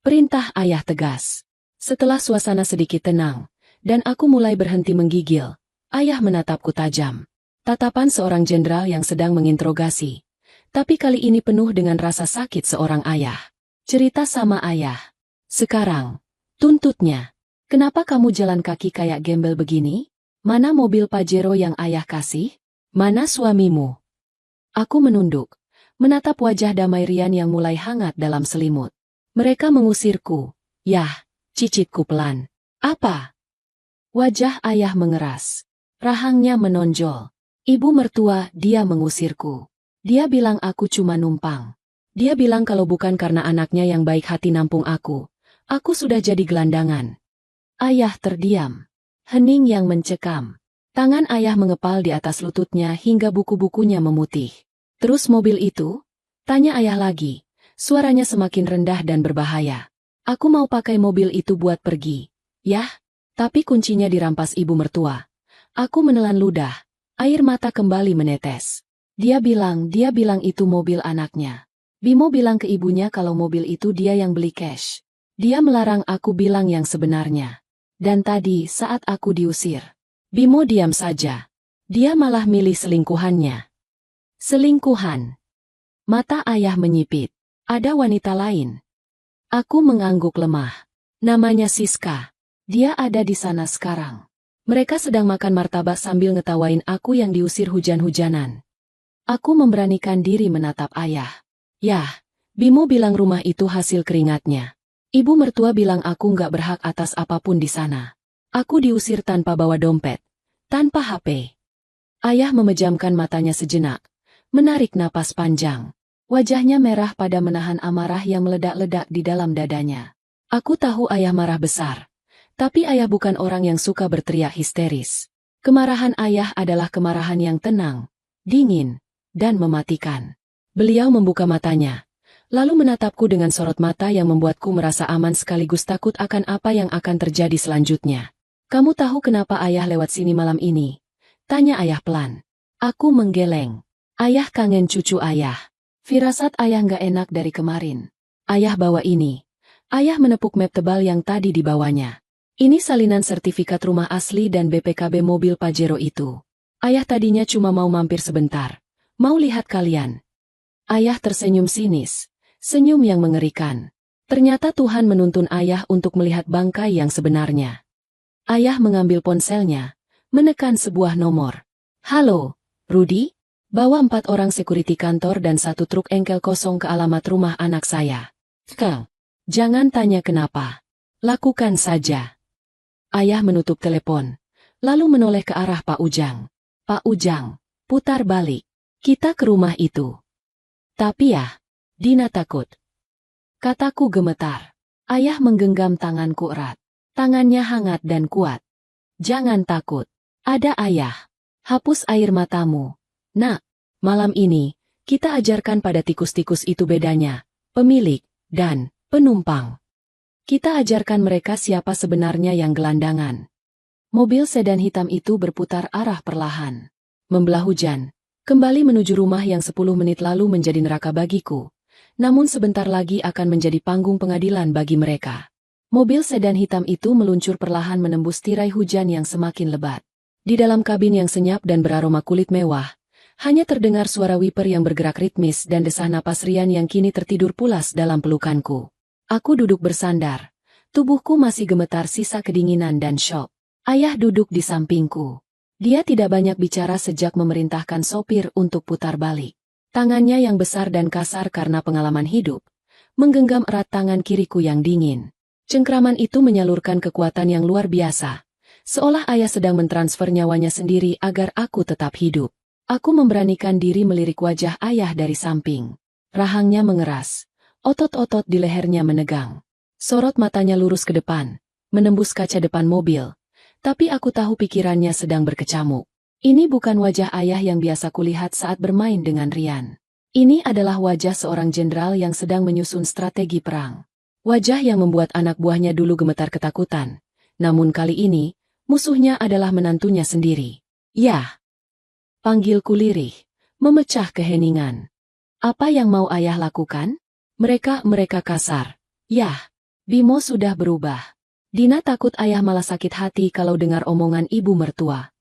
Speaker 1: Perintah ayah tegas. Setelah suasana sedikit tenang, dan aku mulai berhenti menggigil, ayah menatapku tajam. Tatapan seorang jenderal yang sedang menginterogasi. Tapi kali ini penuh dengan rasa sakit seorang ayah. Cerita sama ayah. Sekarang, tuntutnya. Kenapa kamu jalan kaki kayak gembel begini? Mana mobil Pajero yang ayah kasih? Mana suamimu? Aku menunduk, menatap wajah damai Rian yang mulai hangat dalam selimut. Mereka mengusirku. Yah, cicitku pelan. Apa? Wajah ayah mengeras. Rahangnya menonjol. Ibu mertua, dia mengusirku. Dia bilang aku cuma numpang. Dia bilang kalau bukan karena anaknya yang baik hati nampung aku sudah jadi gelandangan. Ayah terdiam. Hening yang mencekam. Tangan ayah mengepal di atas lututnya hingga buku-bukunya memutih. Terus mobil itu? Tanya ayah lagi. Suaranya semakin rendah dan berbahaya. Aku mau pakai mobil itu buat pergi. Yah, tapi kuncinya dirampas ibu mertua. Aku menelan ludah. Air mata kembali menetes. Dia bilang itu mobil anaknya. Bimo bilang ke ibunya kalau mobil itu dia yang beli cash. Dia melarang aku bilang yang sebenarnya. Dan tadi saat aku diusir, Bimo diam saja. Dia malah milih selingkuhannya. Selingkuhan. Mata ayah menyipit. Ada wanita lain. Aku mengangguk lemah. Namanya Siska. Dia ada di sana sekarang. Mereka sedang makan martabak sambil ngetawain aku yang diusir hujan-hujanan. Aku memberanikan diri menatap ayah. Yah, Bimo bilang rumah itu hasil keringatnya. Ibu mertua bilang aku nggak berhak atas apapun di sana. Aku diusir tanpa bawa dompet, tanpa HP. Ayah memejamkan matanya sejenak, menarik napas panjang. Wajahnya merah pada menahan amarah yang meledak-ledak di dalam dadanya. Aku tahu ayah marah besar. Tapi ayah bukan orang yang suka berteriak histeris. Kemarahan ayah adalah kemarahan yang tenang, dingin, dan mematikan. Beliau membuka matanya, lalu menatapku dengan sorot mata yang membuatku merasa aman sekaligus takut akan apa yang akan terjadi selanjutnya. Kamu tahu kenapa ayah lewat sini malam ini? Tanya ayah pelan. Aku menggeleng. Ayah kangen cucu ayah. Firasat ayah nggak enak dari kemarin. Ayah bawa ini. Ayah menepuk map tebal yang tadi dibawanya. Ini salinan sertifikat rumah asli dan BPKB mobil Pajero itu. Ayah tadinya cuma mau mampir sebentar. Mau lihat kalian. Ayah tersenyum sinis. Senyum yang mengerikan. Ternyata Tuhan menuntun ayah untuk melihat bangkai yang sebenarnya. Ayah mengambil ponselnya. Menekan sebuah nomor. Halo, Rudy? Bawa 4 orang security kantor dan 1 truk engkel kosong ke alamat rumah anak saya. Kang, jangan tanya kenapa. Lakukan saja. Ayah menutup telepon, lalu menoleh ke arah Pak Ujang. Pak Ujang, putar balik. Kita ke rumah itu. Tapi ya, Dina takut. Kataku gemetar. Ayah menggenggam tanganku erat. Tangannya hangat dan kuat. Jangan takut. Ada ayah. Hapus air matamu. Nak, malam ini, kita ajarkan pada tikus-tikus itu bedanya, pemilik, dan penumpang. Kita ajarkan mereka siapa sebenarnya yang gelandangan. Mobil sedan hitam itu berputar arah perlahan. Membelah hujan, kembali menuju rumah yang 10 menit lalu menjadi neraka bagiku. Namun sebentar lagi akan menjadi panggung pengadilan bagi mereka. Mobil sedan hitam itu meluncur perlahan menembus tirai hujan yang semakin lebat. Di dalam kabin yang senyap dan beraroma kulit mewah, hanya terdengar suara wiper yang bergerak ritmis dan desah napas Rian yang kini tertidur pulas dalam pelukanku. Aku duduk bersandar. Tubuhku masih gemetar sisa kedinginan dan syok. Ayah duduk di sampingku. Dia tidak banyak bicara sejak memerintahkan sopir untuk putar balik. Tangannya yang besar dan kasar karena pengalaman hidup, menggenggam erat tangan kiriku yang dingin. Cengkraman itu menyalurkan kekuatan yang luar biasa. Seolah ayah sedang mentransfer nyawanya sendiri agar aku tetap hidup. Aku memberanikan diri melirik wajah ayah dari samping. Rahangnya mengeras. Otot-otot di lehernya menegang. Sorot matanya lurus ke depan, menembus kaca depan mobil. Tapi aku tahu pikirannya sedang berkecamuk. Ini bukan wajah ayah yang biasa kulihat saat bermain dengan Rian. Ini adalah wajah seorang jenderal yang sedang menyusun strategi perang. Wajah yang membuat anak buahnya dulu gemetar ketakutan. Namun kali ini, musuhnya adalah menantunya sendiri. Yah! Panggilku lirih, memecah keheningan. Apa yang mau ayah lakukan? Mereka kasar. Yah, Bimo sudah berubah. Dina takut ayah malah sakit hati kalau dengar omongan ibu mertua.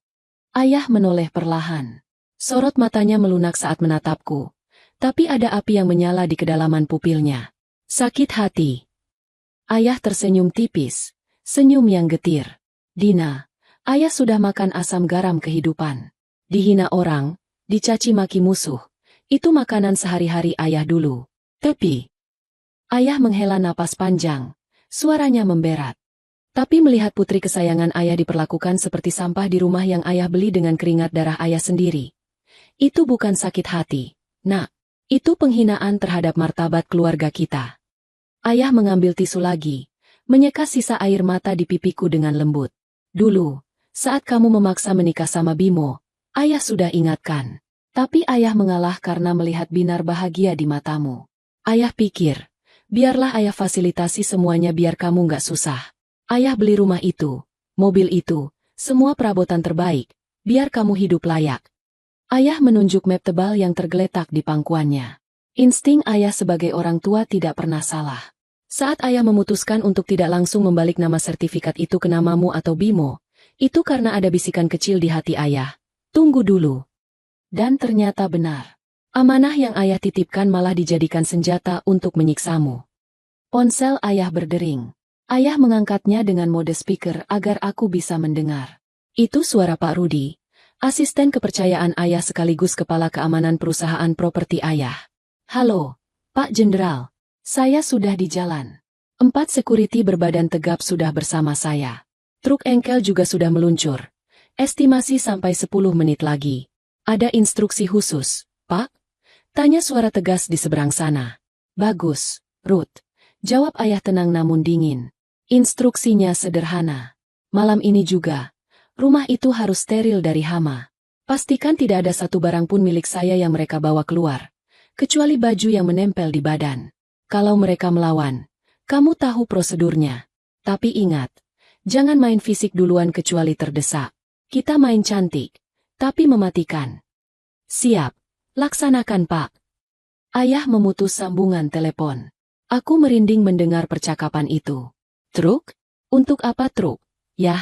Speaker 1: Ayah menoleh perlahan. Sorot matanya melunak saat menatapku. Tapi ada api yang menyala di kedalaman pupilnya. Sakit hati. Ayah tersenyum tipis. Senyum yang getir. Dina, ayah sudah makan asam garam kehidupan. Dihina orang, dicaci maki musuh. Itu makanan sehari-hari ayah dulu. Tapi, ayah menghela napas panjang. Suaranya memberat. Tapi melihat putri kesayangan ayah diperlakukan seperti sampah di rumah yang ayah beli dengan keringat darah ayah sendiri. Itu bukan sakit hati, nak. Itu penghinaan terhadap martabat keluarga kita. Ayah mengambil tisu lagi, menyeka sisa air mata di pipiku dengan lembut. Dulu, saat kamu memaksa menikah sama Bimo, ayah sudah ingatkan. Tapi ayah mengalah karena melihat Binar bahagia di matamu. Ayah pikir, biarlah ayah fasilitasi semuanya biar kamu nggak susah. Ayah beli rumah itu, mobil itu, semua perabotan terbaik, biar kamu hidup layak. Ayah menunjuk map tebal yang tergeletak di pangkuannya. Insting ayah sebagai orang tua tidak pernah salah. Saat ayah memutuskan untuk tidak langsung membalik nama sertifikat itu ke namamu atau Bimo, itu karena ada bisikan kecil di hati ayah. Tunggu dulu. Dan ternyata benar. Amanah yang ayah titipkan malah dijadikan senjata untuk menyiksamu. Ponsel ayah berdering. Ayah mengangkatnya dengan mode speaker agar aku bisa mendengar. Itu suara Pak Rudi, asisten kepercayaan ayah sekaligus kepala keamanan perusahaan properti ayah. Halo, Pak Jenderal. Saya sudah di jalan. 4 security berbadan tegap sudah bersama saya. Truk engkel juga sudah meluncur. Estimasi sampai 10 menit lagi. Ada instruksi khusus, Pak? Tanya suara tegas di seberang sana. Bagus, Ruth. Jawab ayah tenang namun dingin. Instruksinya sederhana. Malam ini juga, rumah itu harus steril dari hama. Pastikan tidak ada satu barang pun milik saya yang mereka bawa keluar. Kecuali baju yang menempel di badan. Kalau mereka melawan, kamu tahu prosedurnya. Tapi ingat, jangan main fisik duluan kecuali terdesak. Kita main cantik, tapi mematikan. Siap, laksanakan Pak. Ayah memutus sambungan telepon. Aku merinding mendengar percakapan itu. Truk? Untuk apa truk? Yah.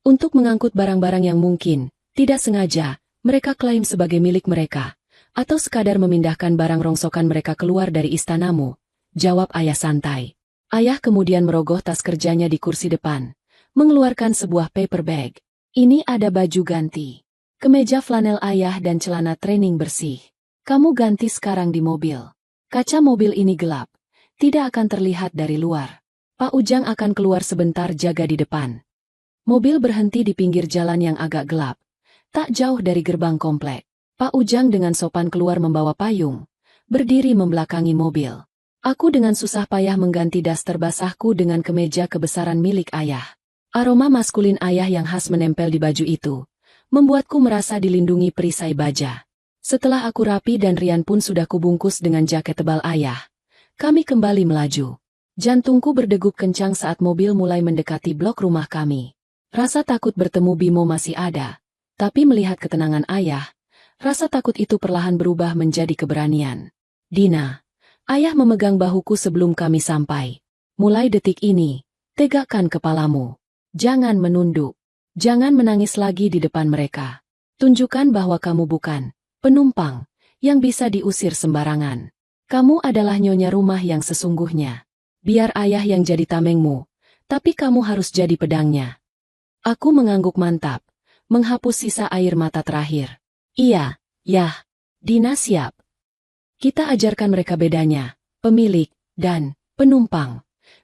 Speaker 1: Untuk mengangkut barang-barang yang mungkin, tidak sengaja, mereka klaim sebagai milik mereka. Atau sekadar memindahkan barang rongsokan mereka keluar dari istanamu. Jawab ayah santai. Ayah kemudian merogoh tas kerjanya di kursi depan. Mengeluarkan sebuah paper bag. Ini ada baju ganti. Kemeja flanel ayah dan celana training bersih. Kamu ganti sekarang di mobil. Kaca mobil ini gelap. Tidak akan terlihat dari luar. Pak Ujang akan keluar sebentar jaga di depan. Mobil berhenti di pinggir jalan yang agak gelap. Tak jauh dari gerbang komplek. Pak Ujang dengan sopan keluar membawa payung. Berdiri membelakangi mobil. Aku dengan susah payah mengganti daster basahku dengan kemeja kebesaran milik ayah. Aroma maskulin ayah yang khas menempel di baju itu. Membuatku merasa dilindungi perisai baja. Setelah aku rapi dan Rian pun sudah kubungkus dengan jaket tebal ayah. Kami kembali melaju. Jantungku berdegup kencang saat mobil mulai mendekati blok rumah kami. Rasa takut bertemu Bimo masih ada. Tapi melihat ketenangan ayah, rasa takut itu perlahan berubah menjadi keberanian. Dina, ayah memegang bahuku sebelum kami sampai. Mulai detik ini, tegakkan kepalamu. Jangan menunduk. Jangan menangis lagi di depan mereka. Tunjukkan bahwa kamu bukan penumpang yang bisa diusir sembarangan. Kamu adalah nyonya rumah yang sesungguhnya. Biar ayah yang jadi tamengmu, tapi kamu harus jadi pedangnya. Aku mengangguk mantap, menghapus sisa air mata terakhir. Iya, yah, Dina siap. Kita ajarkan mereka bedanya, pemilik, dan penumpang.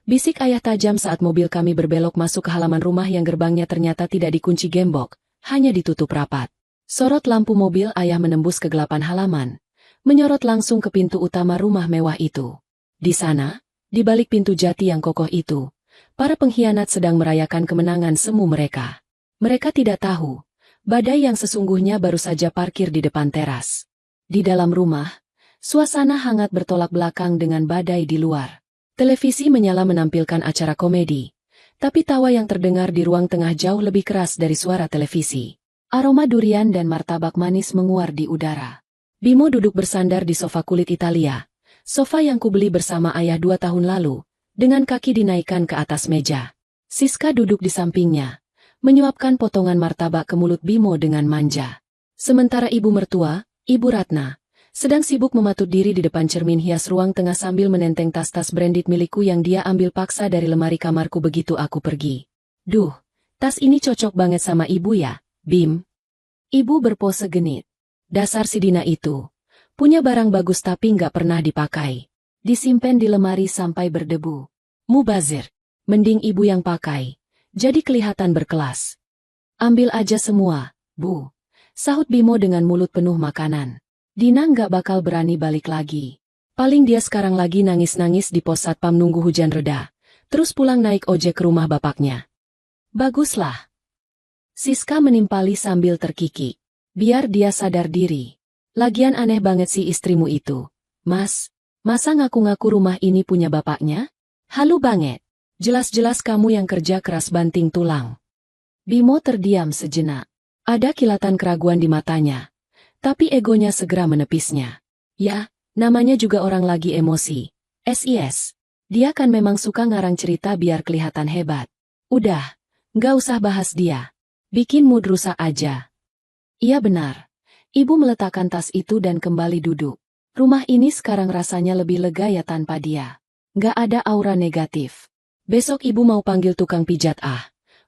Speaker 1: Bisik ayah tajam saat mobil kami berbelok masuk ke halaman rumah yang gerbangnya ternyata tidak dikunci gembok, hanya ditutup rapat. Sorot lampu mobil ayah menembus kegelapan halaman, menyorot langsung ke pintu utama rumah mewah itu. Di sana, di balik pintu jati yang kokoh itu, para pengkhianat sedang merayakan kemenangan semu mereka. Mereka tidak tahu, badai yang sesungguhnya baru saja parkir di depan teras. Di dalam rumah, suasana hangat bertolak belakang dengan badai di luar. Televisi menyala menampilkan acara komedi, tapi tawa yang terdengar di ruang tengah jauh lebih keras dari suara televisi. Aroma durian dan martabak manis menguar di udara. Bimo duduk bersandar di sofa kulit Italia. Sofa yang kubeli bersama ayah 2 tahun lalu, dengan kaki dinaikkan ke atas meja. Siska duduk di sampingnya, menyuapkan potongan martabak ke mulut Bimo dengan manja. Sementara ibu mertua, Ibu Ratna, sedang sibuk mematut diri di depan cermin hias ruang tengah sambil menenteng tas-tas branded milikku yang dia ambil paksa dari lemari kamarku begitu aku pergi. Duh, tas ini cocok banget sama ibu ya, Bim. Ibu berpose genit. Dasar si Dina itu. Punya barang bagus tapi nggak pernah dipakai. Disimpan di lemari sampai berdebu. Mubazir. Mending ibu yang pakai. Jadi kelihatan berkelas. Ambil aja semua, Bu. Sahut Bimo dengan mulut penuh makanan. Dina nggak bakal berani balik lagi. Paling dia sekarang lagi nangis-nangis di pos satpam nunggu hujan reda. Terus pulang naik ojek ke rumah bapaknya. Baguslah. Siska menimpali sambil terkikik. Biar dia sadar diri. Lagian aneh banget sih istrimu itu. Mas, masa ngaku-ngaku rumah ini punya bapaknya? Halu banget. Jelas-jelas kamu yang kerja keras banting tulang. Bimo terdiam sejenak. Ada kilatan keraguan di matanya. Tapi egonya segera menepisnya. Ya, namanya juga orang lagi emosi. SIS. Dia kan memang suka ngarang cerita biar kelihatan hebat. Udah, nggak usah bahas dia. Bikin mood rusak aja. Iya benar. Ibu meletakkan tas itu dan kembali duduk. Rumah ini sekarang rasanya lebih lega ya tanpa dia. Nggak ada aura negatif. Besok ibu mau panggil tukang pijat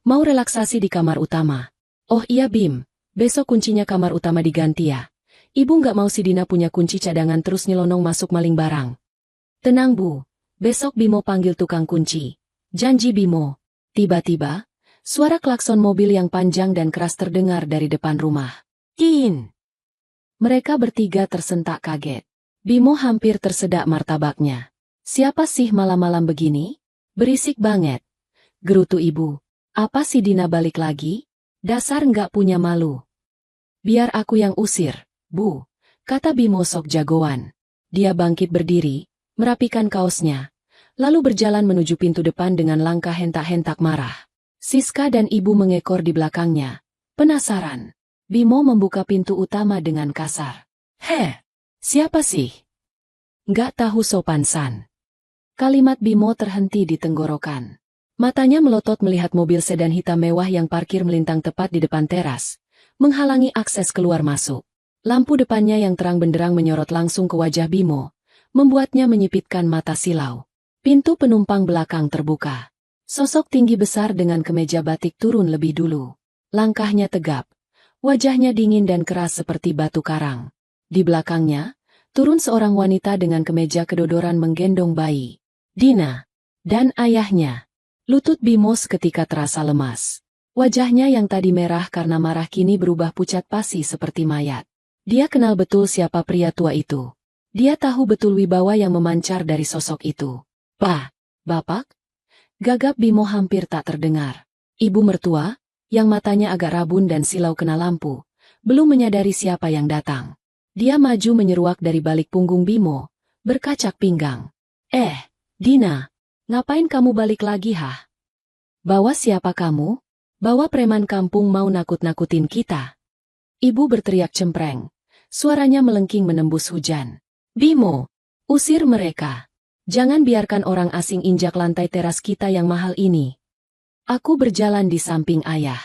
Speaker 1: mau relaksasi di kamar utama. Oh iya Bim, besok kuncinya kamar utama diganti ya. Ibu nggak mau si Dina punya kunci cadangan terus nyelonong masuk maling barang. Tenang Bu, besok Bimo panggil tukang kunci. Janji Bimo. Tiba-tiba, suara klakson mobil yang panjang dan keras terdengar dari depan rumah. Kin! Mereka bertiga tersentak kaget. Bimo hampir tersedak martabaknya. Siapa sih malam-malam begini? Berisik banget. Gerutu ibu. Apa si Dina balik lagi? Dasar nggak punya malu. Biar aku yang usir, Bu. Kata Bimo sok jagoan. Dia bangkit berdiri, merapikan kaosnya. Lalu berjalan menuju pintu depan dengan langkah hentak-hentak marah. Siska dan ibu mengekor di belakangnya. Penasaran. Bimo membuka pintu utama dengan kasar. Siapa sih? Nggak tahu sopan san. Kalimat Bimo terhenti di tenggorokan. Matanya melotot melihat mobil sedan hitam mewah yang parkir melintang tepat di depan teras, menghalangi akses keluar masuk. Lampu depannya yang terang benderang menyorot langsung ke wajah Bimo, membuatnya menyipitkan mata silau. Pintu penumpang belakang terbuka. Sosok tinggi besar dengan kemeja batik turun lebih dulu. Langkahnya tegap. Wajahnya dingin dan keras seperti batu karang. Di belakangnya, turun seorang wanita dengan kemeja kedodoran menggendong bayi. Dina. Dan ayahnya. Lutut Bimo seketika terasa lemas. Wajahnya yang tadi merah karena marah kini berubah pucat pasi seperti mayat. Dia kenal betul siapa pria tua itu. Dia tahu betul wibawa yang memancar dari sosok itu. Bapak? Gagap Bimo hampir tak terdengar. Ibu mertua, yang matanya agak rabun dan silau kena lampu, belum menyadari siapa yang datang. Dia maju menyeruak dari balik punggung Bimo, berkacak pinggang. Dina, ngapain kamu balik lagi Bawa siapa kamu? Bawa preman kampung mau nakut-nakutin kita. Ibu berteriak cempreng. Suaranya melengking menembus hujan. Bimo, usir mereka. Jangan biarkan orang asing injak lantai teras kita yang mahal ini. Aku berjalan di samping ayah.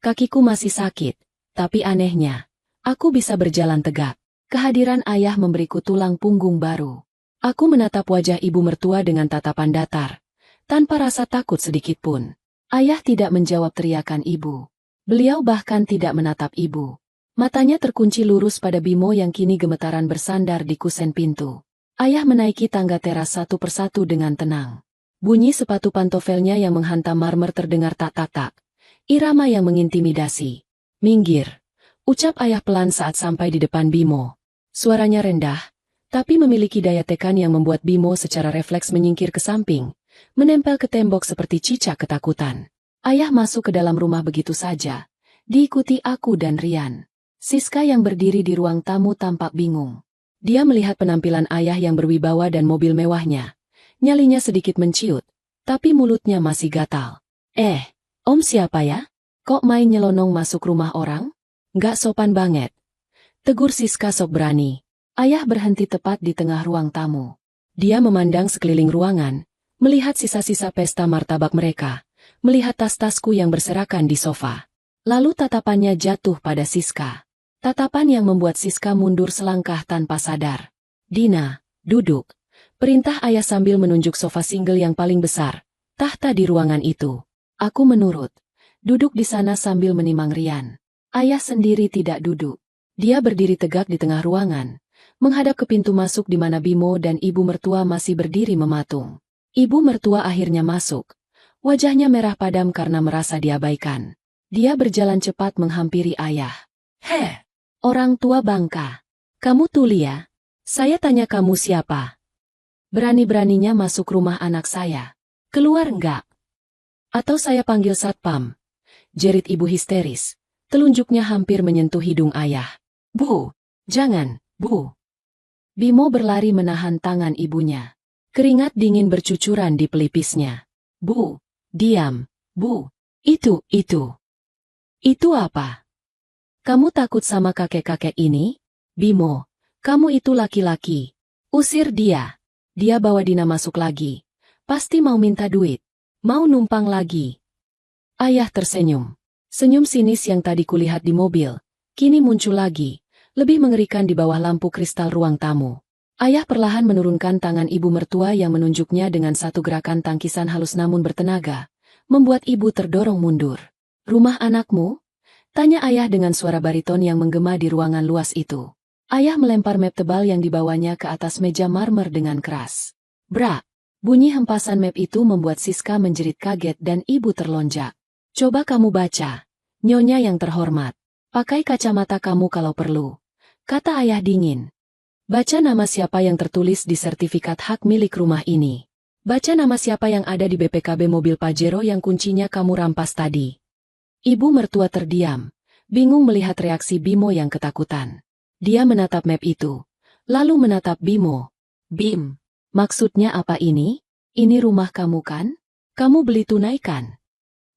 Speaker 1: Kakiku masih sakit, tapi anehnya, aku bisa berjalan tegak. Kehadiran ayah memberiku tulang punggung baru. Aku menatap wajah ibu mertua dengan tatapan datar, tanpa rasa takut sedikitpun. Ayah tidak menjawab teriakan ibu. Beliau bahkan tidak menatap ibu. Matanya terkunci lurus pada Bimo yang kini gemetaran bersandar di kusen pintu. Ayah menaiki tangga teras satu persatu dengan tenang. Bunyi sepatu pantofelnya yang menghantam marmer terdengar tak-tak-tak. Irama yang mengintimidasi. Minggir. Ucap ayah pelan saat sampai di depan Bimo. Suaranya rendah, tapi memiliki daya tekan yang membuat Bimo secara refleks menyingkir ke samping, menempel ke tembok seperti cicak ketakutan. Ayah masuk ke dalam rumah begitu saja, diikuti aku dan Rian. Siska yang berdiri di ruang tamu tampak bingung. Dia melihat penampilan ayah yang berwibawa dan mobil mewahnya. Nyalinya sedikit menciut, tapi mulutnya masih gatal. Om siapa ya? Kok main nyelonong masuk rumah orang? Nggak sopan banget. Tegur Siska sok berani. Ayah berhenti tepat di tengah ruang tamu. Dia memandang sekeliling ruangan, melihat sisa-sisa pesta martabak mereka, melihat tas-tasku yang berserakan di sofa. Lalu tatapannya jatuh pada Siska. Tatapan yang membuat Siska mundur selangkah tanpa sadar. Dina, duduk. Perintah ayah sambil menunjuk sofa single yang paling besar, tahta di ruangan itu. Aku menurut. Duduk di sana sambil menimang Rian. Ayah sendiri tidak duduk. Dia berdiri tegak di tengah ruangan, menghadap ke pintu masuk di mana Bimo dan ibu mertua masih berdiri mematung. Ibu mertua akhirnya masuk. Wajahnya merah padam karena merasa diabaikan. Dia berjalan cepat menghampiri ayah. Orang tua bangka. Kamu tuli ya? Saya tanya kamu siapa? Berani-beraninya masuk rumah anak saya. Keluar enggak? Atau saya panggil satpam? Jerit ibu histeris. Telunjuknya hampir menyentuh hidung ayah. Bu, jangan, Bu. Bimo berlari menahan tangan ibunya. Keringat dingin bercucuran di pelipisnya. Bu, diam, Bu. Itu. Itu apa? Kamu takut sama kakek-kakek ini? Bimo, kamu itu laki-laki. Usir dia. Dia bawa Dina masuk lagi. Pasti mau minta duit. Mau numpang lagi. Ayah tersenyum. Senyum sinis yang tadi kulihat di mobil, kini muncul lagi, lebih mengerikan di bawah lampu kristal ruang tamu. Ayah perlahan menurunkan tangan ibu mertua yang menunjuknya dengan satu gerakan tangkisan halus namun bertenaga, membuat ibu terdorong mundur. "Rumah anakmu?" tanya ayah dengan suara bariton yang menggema di ruangan luas itu. Ayah melempar map tebal yang dibawanya ke atas meja marmer dengan keras. Brak! Bunyi hempasan map itu membuat Siska menjerit kaget dan ibu terlonjak. "Coba kamu baca, Nyonya yang terhormat. Pakai kacamata kamu kalau perlu," kata ayah dingin. "Baca nama siapa yang tertulis di sertifikat hak milik rumah ini. Baca nama siapa yang ada di BPKB mobil Pajero yang kuncinya kamu rampas tadi." Ibu mertua terdiam, bingung melihat reaksi Bimo yang ketakutan. Dia menatap map itu, lalu menatap Bimo. "Bim, maksudnya apa ini? Ini rumah kamu kan? Kamu beli tunai kan?"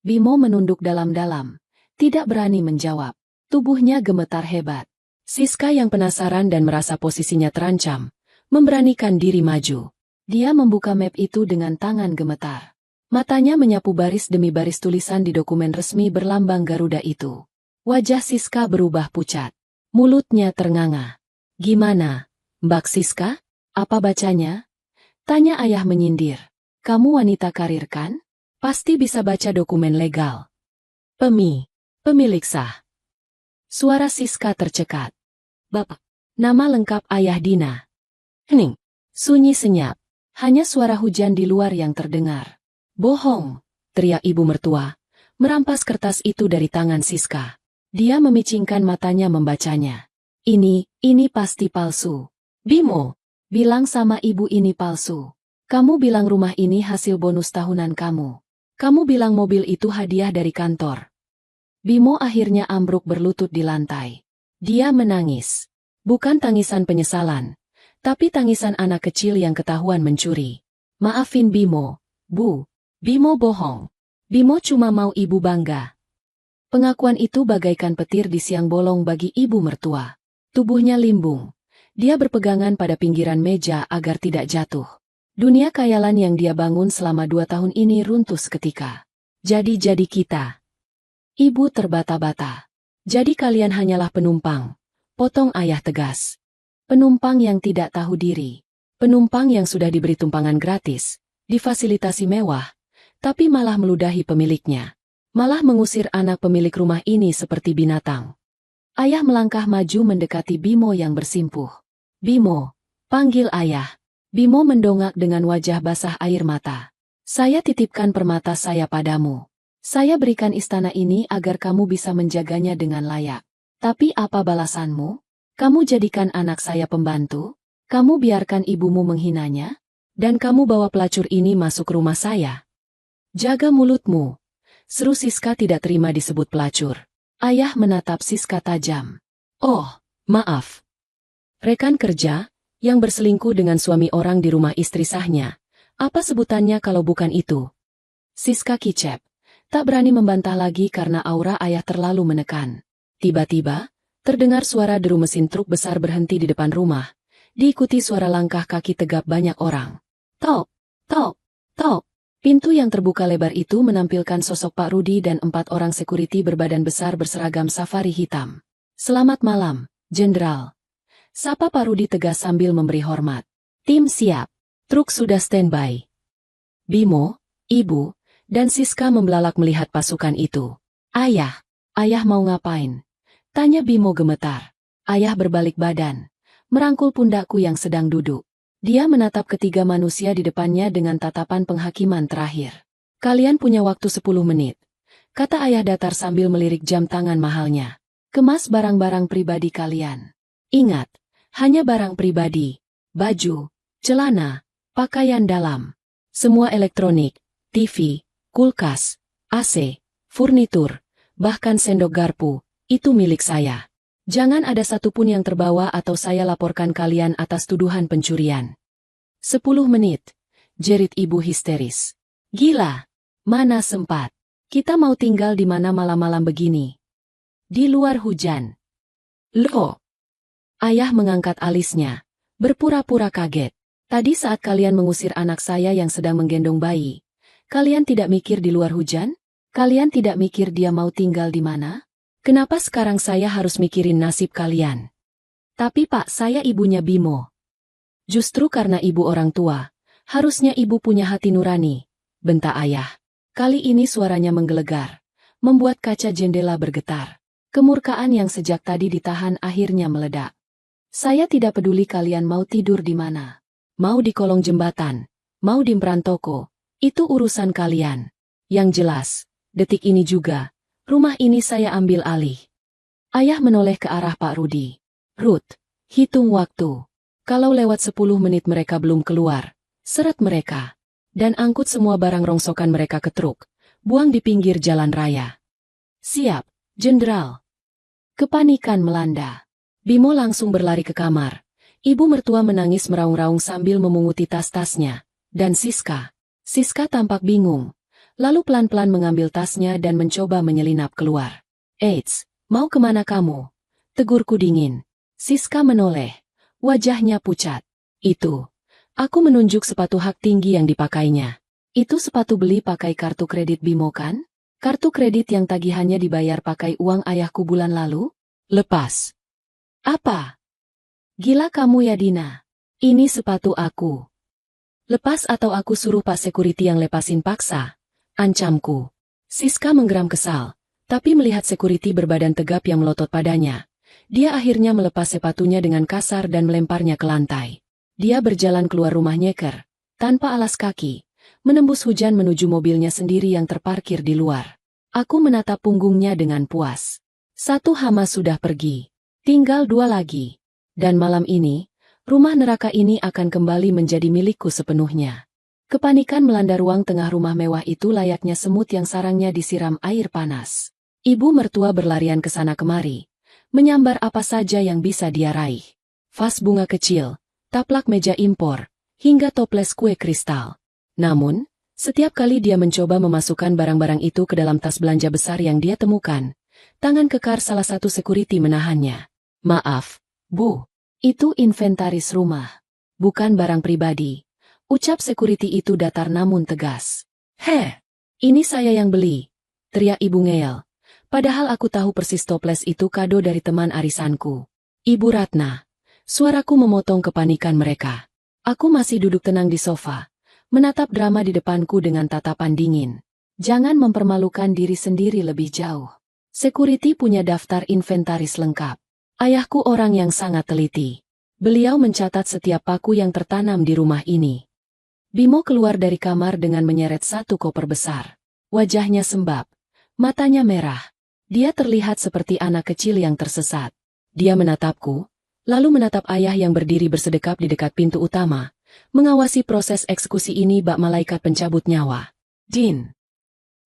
Speaker 1: Bimo menunduk dalam-dalam, tidak berani menjawab. Tubuhnya gemetar hebat. Siska yang penasaran dan merasa posisinya terancam, memberanikan diri maju. Dia membuka map itu dengan tangan gemetar. Matanya menyapu baris demi baris tulisan di dokumen resmi berlambang Garuda itu. Wajah Siska berubah pucat. Mulutnya ternganga. "Gimana, Mbak Siska? Apa bacanya?" tanya ayah menyindir. "Kamu wanita karir kan? Pasti bisa baca dokumen legal." Pemilik sah." Suara Siska tercekat. "Bapak, nama lengkap ayah Dina." Hening. Sunyi senyap. Hanya suara hujan di luar yang terdengar. "Bohong!" teriak ibu mertua, merampas kertas itu dari tangan Siska. Dia memicingkan matanya membacanya. Ini pasti palsu." "Bimo, bilang sama ibu ini palsu. Kamu bilang rumah ini hasil bonus tahunan kamu. Kamu bilang mobil itu hadiah dari kantor." Bimo akhirnya ambruk berlutut di lantai. Dia menangis. Bukan tangisan penyesalan, tapi tangisan anak kecil yang ketahuan mencuri. "Maafin Bimo, Bu. Bimo bohong. Bimo cuma mau ibu bangga." Pengakuan itu bagaikan petir di siang bolong bagi ibu mertua. Tubuhnya limbung. Dia berpegangan pada pinggiran meja agar tidak jatuh. Dunia khayalan yang dia bangun selama 2 tahun ini runtuh seketika. Jadi kita." Ibu terbata-bata. "Jadi kalian hanyalah penumpang," potong ayah tegas. "Penumpang yang tidak tahu diri. Penumpang yang sudah diberi tumpangan gratis, difasilitasi mewah, tapi malah meludahi pemiliknya. Malah mengusir anak pemilik rumah ini seperti binatang." Ayah melangkah maju mendekati Bimo yang bersimpuh. "Bimo, panggil ayah." Bimo mendongak dengan wajah basah air mata. "Saya titipkan permata saya padamu. Saya berikan istana ini agar kamu bisa menjaganya dengan layak. Tapi apa balasanmu? Kamu jadikan anak saya pembantu? Kamu biarkan ibumu menghinanya? Dan kamu bawa pelacur ini masuk rumah saya? Jaga mulutmu." Seru Siska tidak terima disebut pelacur. Ayah menatap Siska tajam. "Oh, maaf. Rekan kerja, yang berselingkuh dengan suami orang di rumah istri sahnya. Apa sebutannya kalau bukan itu?" Siska kicep. Tak berani membantah lagi karena aura ayah terlalu menekan. Tiba-tiba, terdengar suara deru mesin truk besar berhenti di depan rumah, diikuti suara langkah kaki tegap banyak orang. Tok, tok, tok. Pintu yang terbuka lebar itu menampilkan sosok Pak Rudi dan 4 orang sekuriti berbadan besar berseragam safari hitam. "Selamat malam, Jenderal," sapa Pak Rudi tegas sambil memberi hormat. "Tim siap. Truk sudah standby." Bimo, Ibu, dan Siska membelalak melihat pasukan itu. Ayah mau ngapain?" tanya Bimo gemetar. Ayah berbalik badan, merangkul pundakku yang sedang duduk. Dia menatap ketiga manusia di depannya dengan tatapan penghakiman terakhir. "Kalian punya waktu 10 menit, kata ayah datar sambil melirik jam tangan mahalnya. "Kemas barang-barang pribadi kalian. Ingat, hanya barang pribadi. Baju, celana, pakaian dalam. Semua elektronik, TV, kulkas, AC, furnitur, bahkan sendok garpu, itu milik saya. Jangan ada satupun yang terbawa atau saya laporkan kalian atas tuduhan pencurian." 10 menit, jerit ibu histeris. "Gila, mana sempat. Kita mau tinggal di mana malam-malam begini? Di luar hujan." "Loh?" Ayah mengangkat alisnya, berpura-pura kaget. "Tadi saat kalian mengusir anak saya yang sedang menggendong bayi, kalian tidak mikir di luar hujan? Kalian tidak mikir dia mau tinggal di mana? Kenapa sekarang saya harus mikirin nasib kalian?" Tapi Pak, saya ibunya Bimo. Justru karena ibu orang tua, harusnya ibu punya hati nurani, bentak ayah. Kali ini suaranya menggelegar, membuat kaca jendela bergetar. Kemurkaan yang sejak tadi ditahan akhirnya meledak. Saya tidak peduli kalian mau tidur di mana. Mau di kolong jembatan, mau di perantoko, itu urusan kalian. Yang jelas, detik ini juga, rumah ini saya ambil alih. Ayah menoleh ke arah Pak Rudi. Ruth, hitung waktu. Kalau lewat 10 menit mereka belum keluar, seret mereka. Dan angkut semua barang rongsokan mereka ke truk, buang di pinggir jalan raya. Siap, Jenderal. Kepanikan melanda. Bimo langsung berlari ke kamar. Ibu mertua menangis meraung-raung sambil memunguti tas-tasnya. Dan Siska tampak bingung. Lalu pelan-pelan mengambil tasnya dan mencoba menyelinap keluar. Eits, mau kemana kamu? Tegurku dingin. Siska menoleh. Wajahnya pucat. Itu. Aku menunjuk sepatu hak tinggi yang dipakainya. Itu sepatu beli pakai kartu kredit Bimo kan? Kartu kredit yang tagihannya dibayar pakai uang ayahku bulan lalu? Lepas. Apa? Gila kamu ya Dina. Ini sepatu aku. Lepas atau aku suruh Pak Security yang lepasin paksa. Ancamku. Siska menggeram kesal. Tapi melihat security berbadan tegap yang melotot padanya, dia akhirnya melepas sepatunya dengan kasar dan melemparnya ke lantai. Dia berjalan keluar rumah nyeker, tanpa alas kaki, menembus hujan menuju mobilnya sendiri yang terparkir di luar. Aku menatap punggungnya dengan puas. Satu hama sudah pergi. Tinggal 2 lagi. Dan malam ini, rumah neraka ini akan kembali menjadi milikku sepenuhnya. Kepanikan melanda ruang tengah rumah mewah itu layaknya semut yang sarangnya disiram air panas. Ibu mertua berlarian ke sana kemari, menyambar apa saja yang bisa dia raih. Vas bunga kecil, taplak meja impor, hingga toples kue kristal. Namun, setiap kali dia mencoba memasukkan barang-barang itu ke dalam tas belanja besar yang dia temukan, tangan kekar salah satu security menahannya. Maaf, Bu, itu inventaris rumah, bukan barang pribadi. Ucap security itu datar namun tegas. Ini saya yang beli, teriak Ibu ngeyel. Padahal aku tahu persis toples itu kado dari teman arisanku. Ibu Ratna. Suaraku memotong kepanikan mereka. Aku masih duduk tenang di sofa, menatap drama di depanku dengan tatapan dingin. Jangan mempermalukan diri sendiri lebih jauh. Security punya daftar inventaris lengkap. Ayahku orang yang sangat teliti. Beliau mencatat setiap paku yang tertanam di rumah ini. Bimo keluar dari kamar dengan menyeret satu koper besar. Wajahnya sembab, matanya merah. Dia terlihat seperti anak kecil yang tersesat. Dia menatapku, lalu menatap ayah yang berdiri bersedekap di dekat pintu utama, mengawasi proses eksekusi ini bak malaikat pencabut nyawa. Din.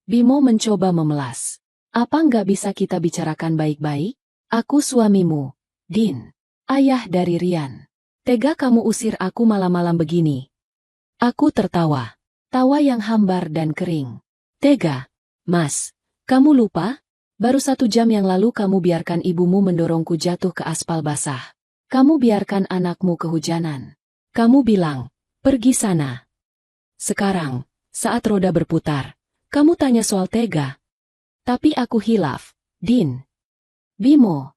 Speaker 1: Bimo mencoba memelas. Apa nggak bisa kita bicarakan baik-baik? Aku suamimu, Din. Ayah dari Rian. Tega kamu usir aku malam-malam begini. Aku tertawa. Tawa yang hambar dan kering. Tega, Mas. Kamu lupa? Baru 1 jam yang lalu kamu biarkan ibumu mendorongku jatuh ke aspal basah. Kamu biarkan anakmu kehujanan. Kamu bilang, pergi sana. Sekarang, saat roda berputar, kamu tanya soal tega. Tapi aku hilaf, Din. Bimo.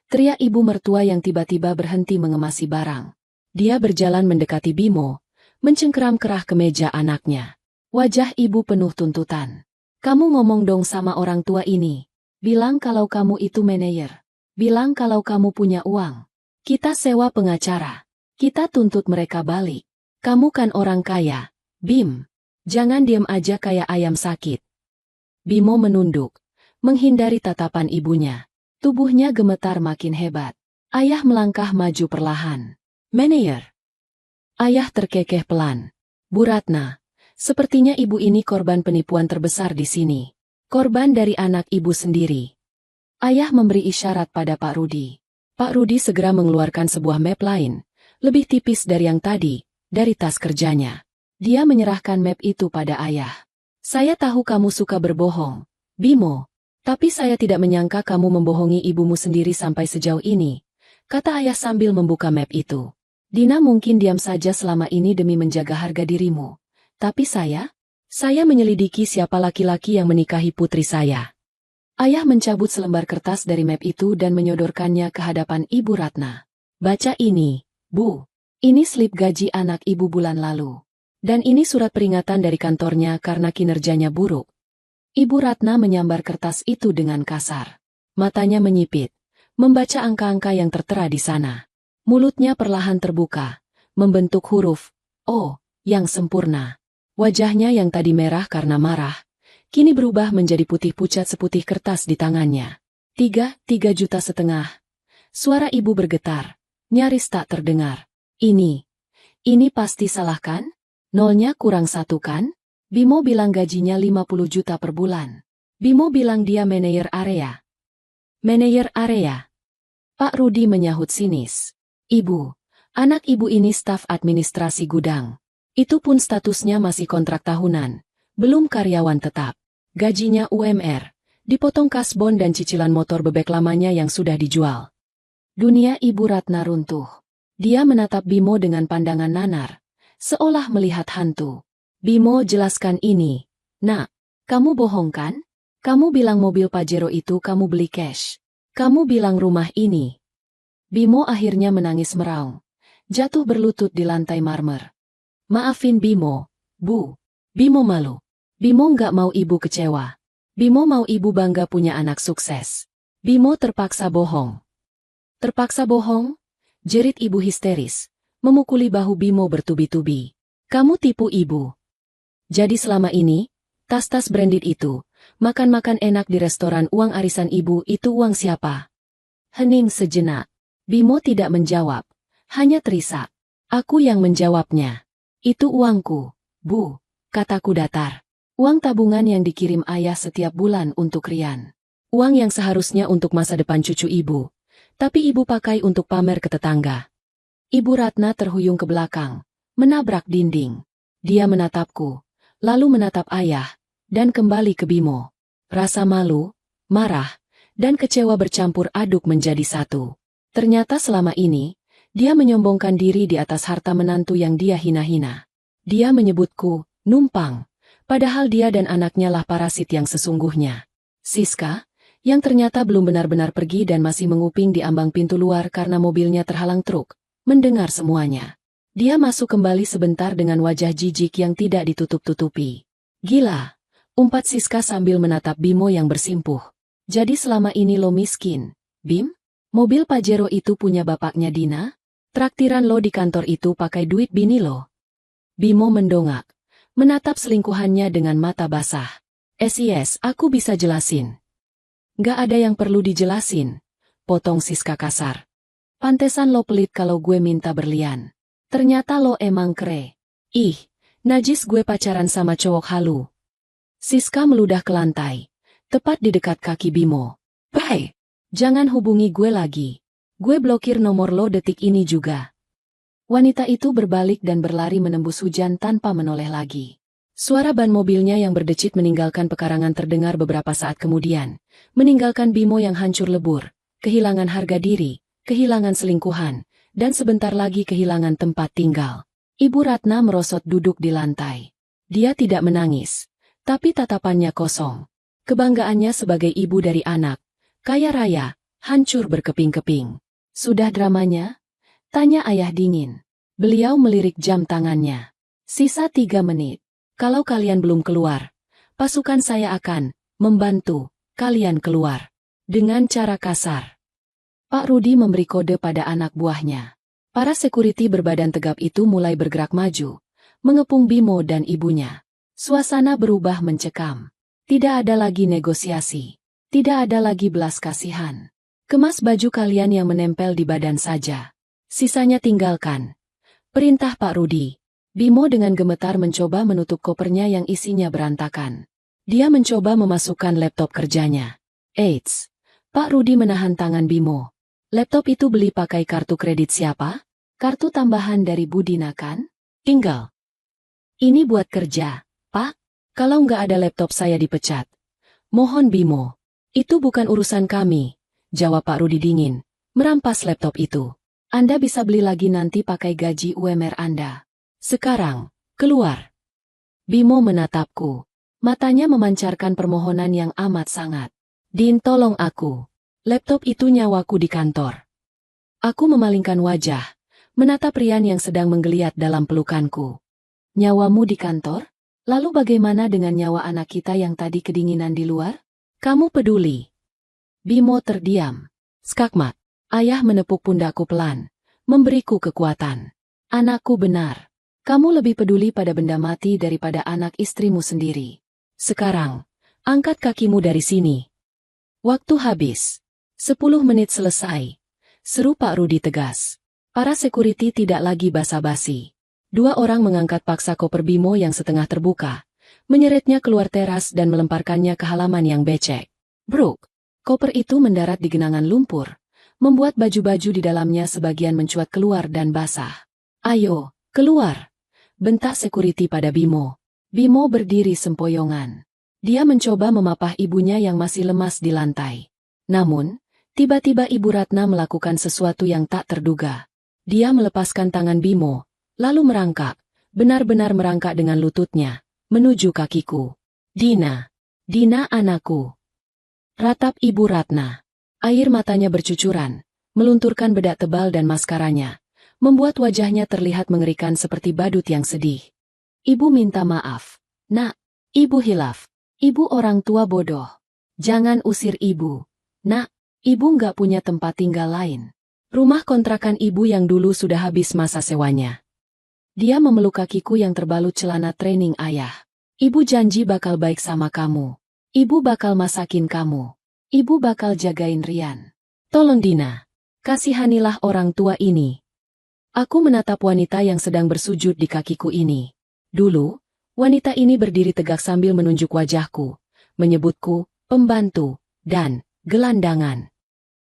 Speaker 1: Teriak ibu mertua yang tiba-tiba berhenti mengemasi barang. Dia berjalan mendekati Bimo, mencengkeram kerah ke meja anaknya. Wajah ibu penuh tuntutan. Kamu ngomong dong sama orang tua ini. Bilang kalau kamu itu manajer. Bilang kalau kamu punya uang. Kita sewa pengacara. Kita tuntut mereka balik. Kamu kan orang kaya, Bim. Jangan diam aja kayak ayam sakit. Bimo menunduk, menghindari tatapan ibunya. Tubuhnya gemetar makin hebat. Ayah melangkah maju perlahan. Manajer. Ayah terkekeh pelan. Bu Ratna, sepertinya ibu ini korban penipuan terbesar di sini. Korban dari anak ibu sendiri. Ayah memberi isyarat pada Pak Rudi. Pak Rudi segera mengeluarkan sebuah map lain, lebih tipis dari yang tadi, dari tas kerjanya. Dia menyerahkan map itu pada ayah. Saya tahu kamu suka berbohong, Bimo. Tapi saya tidak menyangka kamu membohongi ibumu sendiri sampai sejauh ini, kata ayah sambil membuka map itu. Dina mungkin diam saja selama ini demi menjaga harga dirimu. Tapi saya menyelidiki siapa laki-laki yang menikahi putri saya. Ayah mencabut selembar kertas dari map itu dan menyodorkannya ke hadapan Ibu Ratna. Baca ini, Bu. Ini slip gaji anak ibu bulan lalu. Dan ini surat peringatan dari kantornya karena kinerjanya buruk. Ibu Ratna menyambar kertas itu dengan kasar. Matanya menyipit, membaca angka-angka yang tertera di sana. Mulutnya perlahan terbuka, membentuk huruf O yang sempurna. Wajahnya yang tadi merah karena marah, kini berubah menjadi putih pucat seputih kertas di tangannya. 3,5 juta. Suara ibu bergetar, nyaris tak terdengar. Ini pasti salah kan? Nolnya kurang 1 kan? Bimo bilang gajinya 50 juta per bulan. Bimo bilang dia manajer area. Manajer area. Pak Rudi menyahut sinis. Ibu, anak ibu ini staf administrasi gudang. Itu pun statusnya masih kontrak tahunan, belum karyawan tetap. Gajinya UMR, dipotong kasbon dan cicilan motor bebek lamanya yang sudah dijual. Dunia Ibu Ratna runtuh. Dia menatap Bimo dengan pandangan nanar, seolah melihat hantu. Bimo, jelaskan ini. Nak, kamu bohong kan? Kamu bilang mobil Pajero itu kamu beli cash. Kamu bilang rumah ini. Bimo akhirnya menangis meraung, jatuh berlutut di lantai marmer. Maafin Bimo, Bu. Bimo malu. Bimo nggak mau ibu kecewa. Bimo mau ibu bangga punya anak sukses. Bimo terpaksa bohong. Terpaksa bohong? Jerit ibu histeris, memukuli bahu Bimo bertubi-tubi. Kamu tipu ibu. Jadi selama ini, tas-tas branded itu, makan-makan enak di restoran, uang arisan ibu itu uang siapa? Hening sejenak. Bimo tidak menjawab, hanya terisak. Aku yang menjawabnya. Itu uangku, Bu, kataku datar. Uang tabungan yang dikirim ayah setiap bulan untuk Rian. Uang yang seharusnya untuk masa depan cucu ibu. Tapi ibu pakai untuk pamer ke tetangga. Ibu Ratna terhuyung ke belakang, menabrak dinding. Dia menatapku, lalu menatap ayah, dan kembali ke Bimo. Rasa malu, marah, dan kecewa bercampur aduk menjadi satu. Ternyata selama ini, dia menyombongkan diri di atas harta menantu yang dia hina-hina. Dia menyebutku, numpang, padahal dia dan anaknya lah parasit yang sesungguhnya. Siska, yang ternyata belum benar-benar pergi dan masih menguping di ambang pintu luar karena mobilnya terhalang truk, mendengar semuanya. Dia masuk kembali sebentar dengan wajah jijik yang tidak ditutup-tutupi. Gila, umpat Siska sambil menatap Bimo yang bersimpuh. Jadi selama ini lo miskin, Bim? Mobil Pajero itu punya bapaknya Dina? Traktiran lo di kantor itu pakai duit bini lo? Bimo mendongak, menatap selingkuhannya dengan mata basah. Yes, aku bisa jelasin. Gak ada yang perlu dijelasin, potong Siska kasar. Pantesan lo pelit kalau gue minta berlian. Ternyata lo emang kere. Ih, najis gue pacaran sama cowok halu. Siska meludah ke lantai, tepat di dekat kaki Bimo. Bye! Jangan hubungi gue lagi. Gue blokir nomor lo detik ini juga. Wanita itu berbalik dan berlari menembus hujan tanpa menoleh lagi. Suara ban mobilnya yang berdecit meninggalkan pekarangan terdengar beberapa saat kemudian, meninggalkan Bimo yang hancur lebur, kehilangan harga diri, kehilangan selingkuhan, dan sebentar lagi kehilangan tempat tinggal. Ibu Ratna merosot duduk di lantai. Dia tidak menangis, tapi tatapannya kosong. Kebanggaannya sebagai ibu dari anak kaya raya, hancur berkeping-keping. Sudah dramanya? Tanya ayah dingin. Beliau melirik jam tangannya. Sisa 3 menit. Kalau kalian belum keluar, pasukan saya akan membantu kalian keluar. Dengan cara kasar. Pak Rudi memberi kode pada anak buahnya. Para sekuriti berbadan tegap itu mulai bergerak maju, mengepung Bimo dan ibunya. Suasana berubah mencekam. Tidak ada lagi negosiasi. Tidak ada lagi belas kasihan. Kemas baju kalian yang menempel di badan saja. Sisanya tinggalkan. Perintah Pak Rudi. Bimo dengan gemetar mencoba menutup kopernya yang isinya berantakan. Dia mencoba memasukkan laptop kerjanya. Eits, Pak Rudi menahan tangan Bimo. Laptop itu beli pakai kartu kredit siapa? Kartu tambahan dari Budina kan? Tinggal. Ini buat kerja, Pak. Kalau nggak ada laptop saya dipecat. Mohon Bimo. Itu bukan urusan kami, jawab Pak Rudi dingin, merampas laptop itu. Anda bisa beli lagi nanti pakai gaji UMR Anda. Sekarang, keluar. Bimo menatapku. Matanya memancarkan permohonan yang amat sangat. Din, tolong aku. Laptop itu nyawaku di kantor. Aku memalingkan wajah, menatap Rian yang sedang menggeliat dalam pelukanku. Nyawamu di kantor? Lalu bagaimana dengan nyawa anak kita yang tadi kedinginan di luar? Kamu peduli? Bimo terdiam. Skakmat. Ayah menepuk pundakku pelan, memberiku kekuatan. Anakku benar. Kamu lebih peduli pada benda mati daripada anak istrimu sendiri. Sekarang, angkat kakimu dari sini. Waktu habis. 10 menit selesai. Seru Pak Rudi tegas. Para security tidak lagi basa-basi. 2 orang mengangkat paksa koper Bimo yang setengah terbuka, menyeretnya keluar teras dan melemparkannya ke halaman yang becek. Bruk. Koper itu mendarat di genangan lumpur, membuat baju-baju di dalamnya sebagian mencuat keluar dan basah. Ayo, keluar. Bentak security pada Bimo. Bimo berdiri sempoyongan. Dia mencoba memapah ibunya yang masih lemas di lantai. Namun, tiba-tiba Ibu Ratna melakukan sesuatu yang tak terduga. Dia melepaskan tangan Bimo, lalu merangkak, benar-benar merangkak dengan lututnya, menuju kakiku. Dina. Dina anakku. Ratap Ibu Ratna. Air matanya bercucuran, melunturkan bedak tebal dan maskaranya, membuat wajahnya terlihat mengerikan seperti badut yang sedih. Ibu minta maaf. Nak, Ibu hilaf. Ibu orang tua bodoh. Jangan usir Ibu. Nak, Ibu nggak punya tempat tinggal lain. Rumah kontrakan Ibu yang dulu sudah habis masa sewanya. Dia memeluk kakiku yang terbalut celana training ayah. Ibu janji bakal baik sama kamu. Ibu bakal masakin kamu. Ibu bakal jagain Rian. Tolong Dina. Kasihanilah orang tua ini. Aku menatap wanita yang sedang bersujud di kakiku ini. Dulu, wanita ini berdiri tegak sambil menunjuk wajahku, menyebutku, pembantu, dan gelandangan.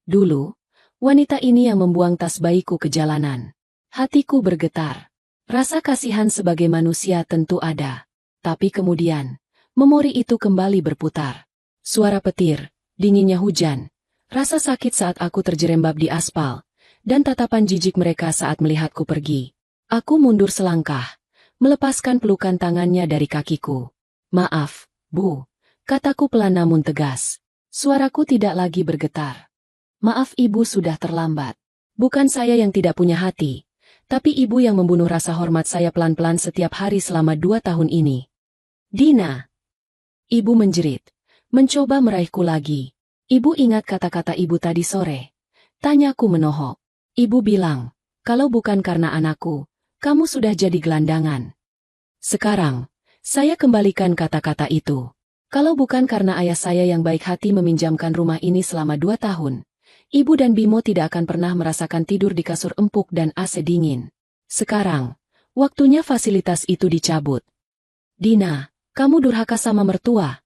Speaker 1: Dulu, wanita ini yang membuang tas bayiku ke jalanan. Hatiku bergetar. Rasa kasihan sebagai manusia tentu ada. Tapi kemudian, memori itu kembali berputar. Suara petir, dinginnya hujan, rasa sakit saat aku terjerembab di aspal, dan tatapan jijik mereka saat melihatku pergi. Aku mundur selangkah, melepaskan pelukan tangannya dari kakiku. Maaf, Bu, kataku pelan namun tegas. Suaraku tidak lagi bergetar. Maaf Ibu sudah terlambat. Bukan saya yang tidak punya hati, tapi Ibu yang membunuh rasa hormat saya pelan-pelan setiap hari selama 2 tahun ini. Dina. Ibu menjerit, mencoba meraihku lagi. Ibu ingat kata-kata Ibu tadi sore. Tanyaku menohok. Ibu bilang, kalau bukan karena anakku, kamu sudah jadi gelandangan. Sekarang, saya kembalikan kata-kata itu. Kalau bukan karena ayah saya yang baik hati meminjamkan rumah ini selama 2 tahun, Ibu dan Bimo tidak akan pernah merasakan tidur di kasur empuk dan AC dingin. Sekarang, waktunya fasilitas itu dicabut. Dina, kamu durhaka sama mertua.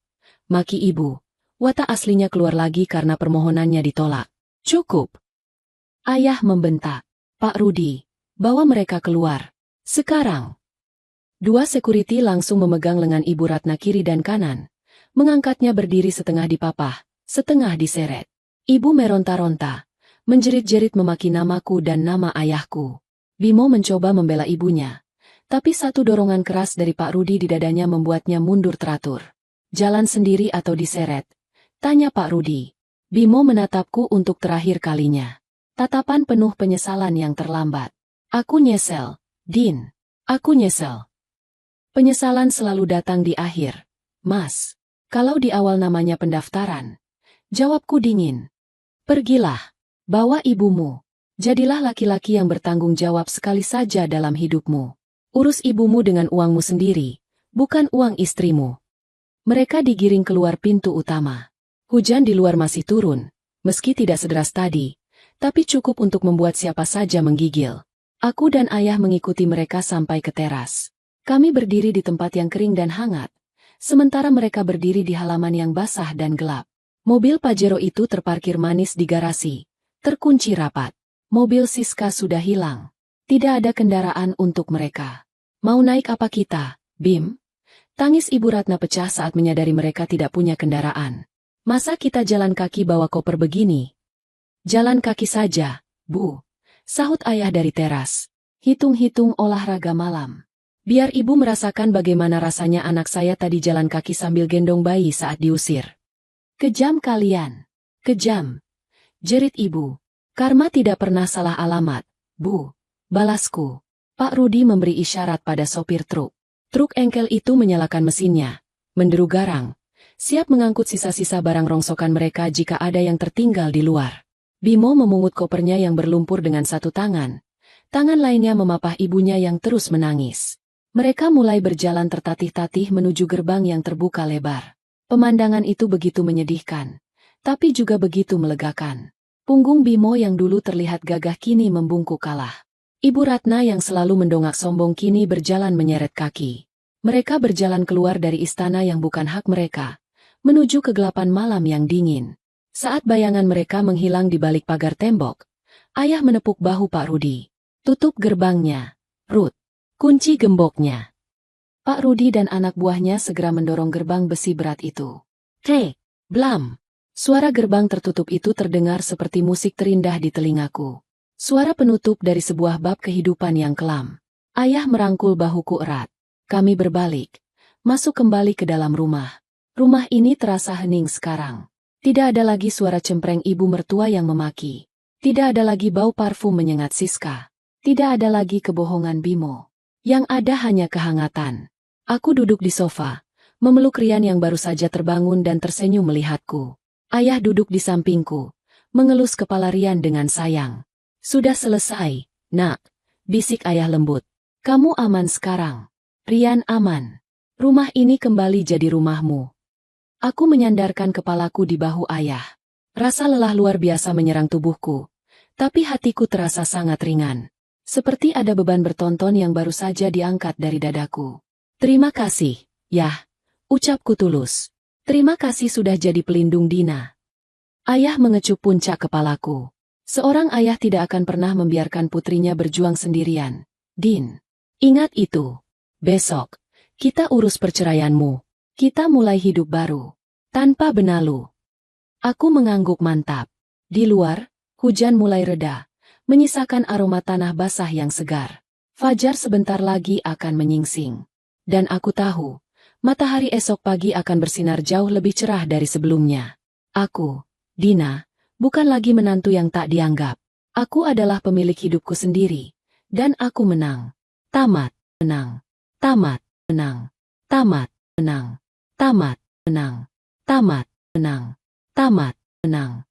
Speaker 1: Maki Ibu. Watak aslinya keluar lagi karena permohonannya ditolak. Cukup. Ayah membentak. Pak Rudi, bawa mereka keluar. Sekarang. 2 security langsung memegang lengan Ibu Ratna kiri dan kanan, mengangkatnya berdiri setengah dipapah, setengah diseret. Ibu meronta-ronta, menjerit-jerit memaki namaku dan nama ayahku. Bimo mencoba membela ibunya, tapi satu dorongan keras dari Pak Rudi di dadanya membuatnya mundur teratur. Jalan sendiri atau diseret? Tanya Pak Rudi. Bimo menatapku untuk terakhir kalinya. Tatapan penuh penyesalan yang terlambat. Aku nyesel, Din. Aku nyesel. Penyesalan selalu datang di akhir. Mas, kalau di awal namanya pendaftaran. Jawabku dingin. Pergilah, bawa ibumu. Jadilah laki-laki yang bertanggung jawab sekali saja dalam hidupmu. Urus ibumu dengan uangmu sendiri, bukan uang istrimu. Mereka digiring keluar pintu utama. Hujan di luar masih turun, meski tidak sederas tadi, tapi cukup untuk membuat siapa saja menggigil. Aku dan ayah mengikuti mereka sampai ke teras. Kami berdiri di tempat yang kering dan hangat, sementara mereka berdiri di halaman yang basah dan gelap. Mobil Pajero itu terparkir manis di garasi, terkunci rapat. Mobil Siska sudah hilang. Tidak ada kendaraan untuk mereka. Mau naik apa kita, Bim? Tangis Ibu Ratna pecah saat menyadari mereka tidak punya kendaraan. Masa kita jalan kaki bawa koper begini? Jalan kaki saja, Bu. Sahut ayah dari teras. Hitung-hitung olahraga malam. Biar ibu merasakan bagaimana rasanya anak saya tadi jalan kaki sambil gendong bayi saat diusir. Kejam kalian. Kejam. Jerit ibu. Karma tidak pernah salah alamat, Bu. Balasku. Pak Rudi memberi isyarat pada sopir truk. Truk engkel itu menyalakan mesinnya, menderu garang, siap mengangkut sisa-sisa barang rongsokan mereka jika ada yang tertinggal di luar. Bimo memungut kopernya yang berlumpur dengan satu tangan. Tangan lainnya memapah ibunya yang terus menangis. Mereka mulai berjalan tertatih-tatih menuju gerbang yang terbuka lebar. Pemandangan itu begitu menyedihkan, tapi juga begitu melegakan. Punggung Bimo yang dulu terlihat gagah kini membungkuk kalah. Ibu Ratna yang selalu mendongak sombong kini berjalan menyeret kaki. Mereka berjalan keluar dari istana yang bukan hak mereka, menuju kegelapan malam yang dingin. Saat bayangan mereka menghilang di balik pagar tembok, ayah menepuk bahu Pak Rudi. Tutup gerbangnya, Rud. Kunci gemboknya. Pak Rudi dan anak buahnya segera mendorong gerbang besi berat itu. Hei, blam! Suara gerbang tertutup itu terdengar seperti musik terindah di telingaku. Suara penutup dari sebuah bab kehidupan yang kelam. Ayah merangkul bahuku erat. Kami berbalik, masuk kembali ke dalam rumah. Rumah ini terasa hening sekarang. Tidak ada lagi suara cempreng ibu mertua yang memaki. Tidak ada lagi bau parfum menyengat Siska. Tidak ada lagi kebohongan Bimo. Yang ada hanya kehangatan. Aku duduk di sofa, memeluk Rian yang baru saja terbangun dan tersenyum melihatku. Ayah duduk di sampingku, mengelus kepala Rian dengan sayang. Sudah selesai, nak, bisik ayah lembut. Kamu aman sekarang. Rian aman. Rumah ini kembali jadi rumahmu. Aku menyandarkan kepalaku di bahu ayah. Rasa lelah luar biasa menyerang tubuhku, tapi hatiku terasa sangat ringan. Seperti ada beban bertonton yang baru saja diangkat dari dadaku. Terima kasih, Yah, ucapku tulus. Terima kasih sudah jadi pelindung Dina. Ayah mengecup puncak kepalaku. Seorang ayah tidak akan pernah membiarkan putrinya berjuang sendirian. Din, ingat itu. Besok, kita urus perceraianmu. Kita mulai hidup baru. Tanpa benalu. Aku mengangguk mantap. Di luar, hujan mulai reda, menyisakan aroma tanah basah yang segar. Fajar sebentar lagi akan menyingsing. Dan aku tahu, matahari esok pagi akan bersinar jauh lebih cerah dari sebelumnya. Aku, Dina, bukan lagi menantu yang tak dianggap. Aku adalah pemilik hidupku sendiri. Dan aku menang. Tamat, menang. Tamat, menang. Tamat, menang. Tamat, menang. Tamat, menang. Tamat, menang.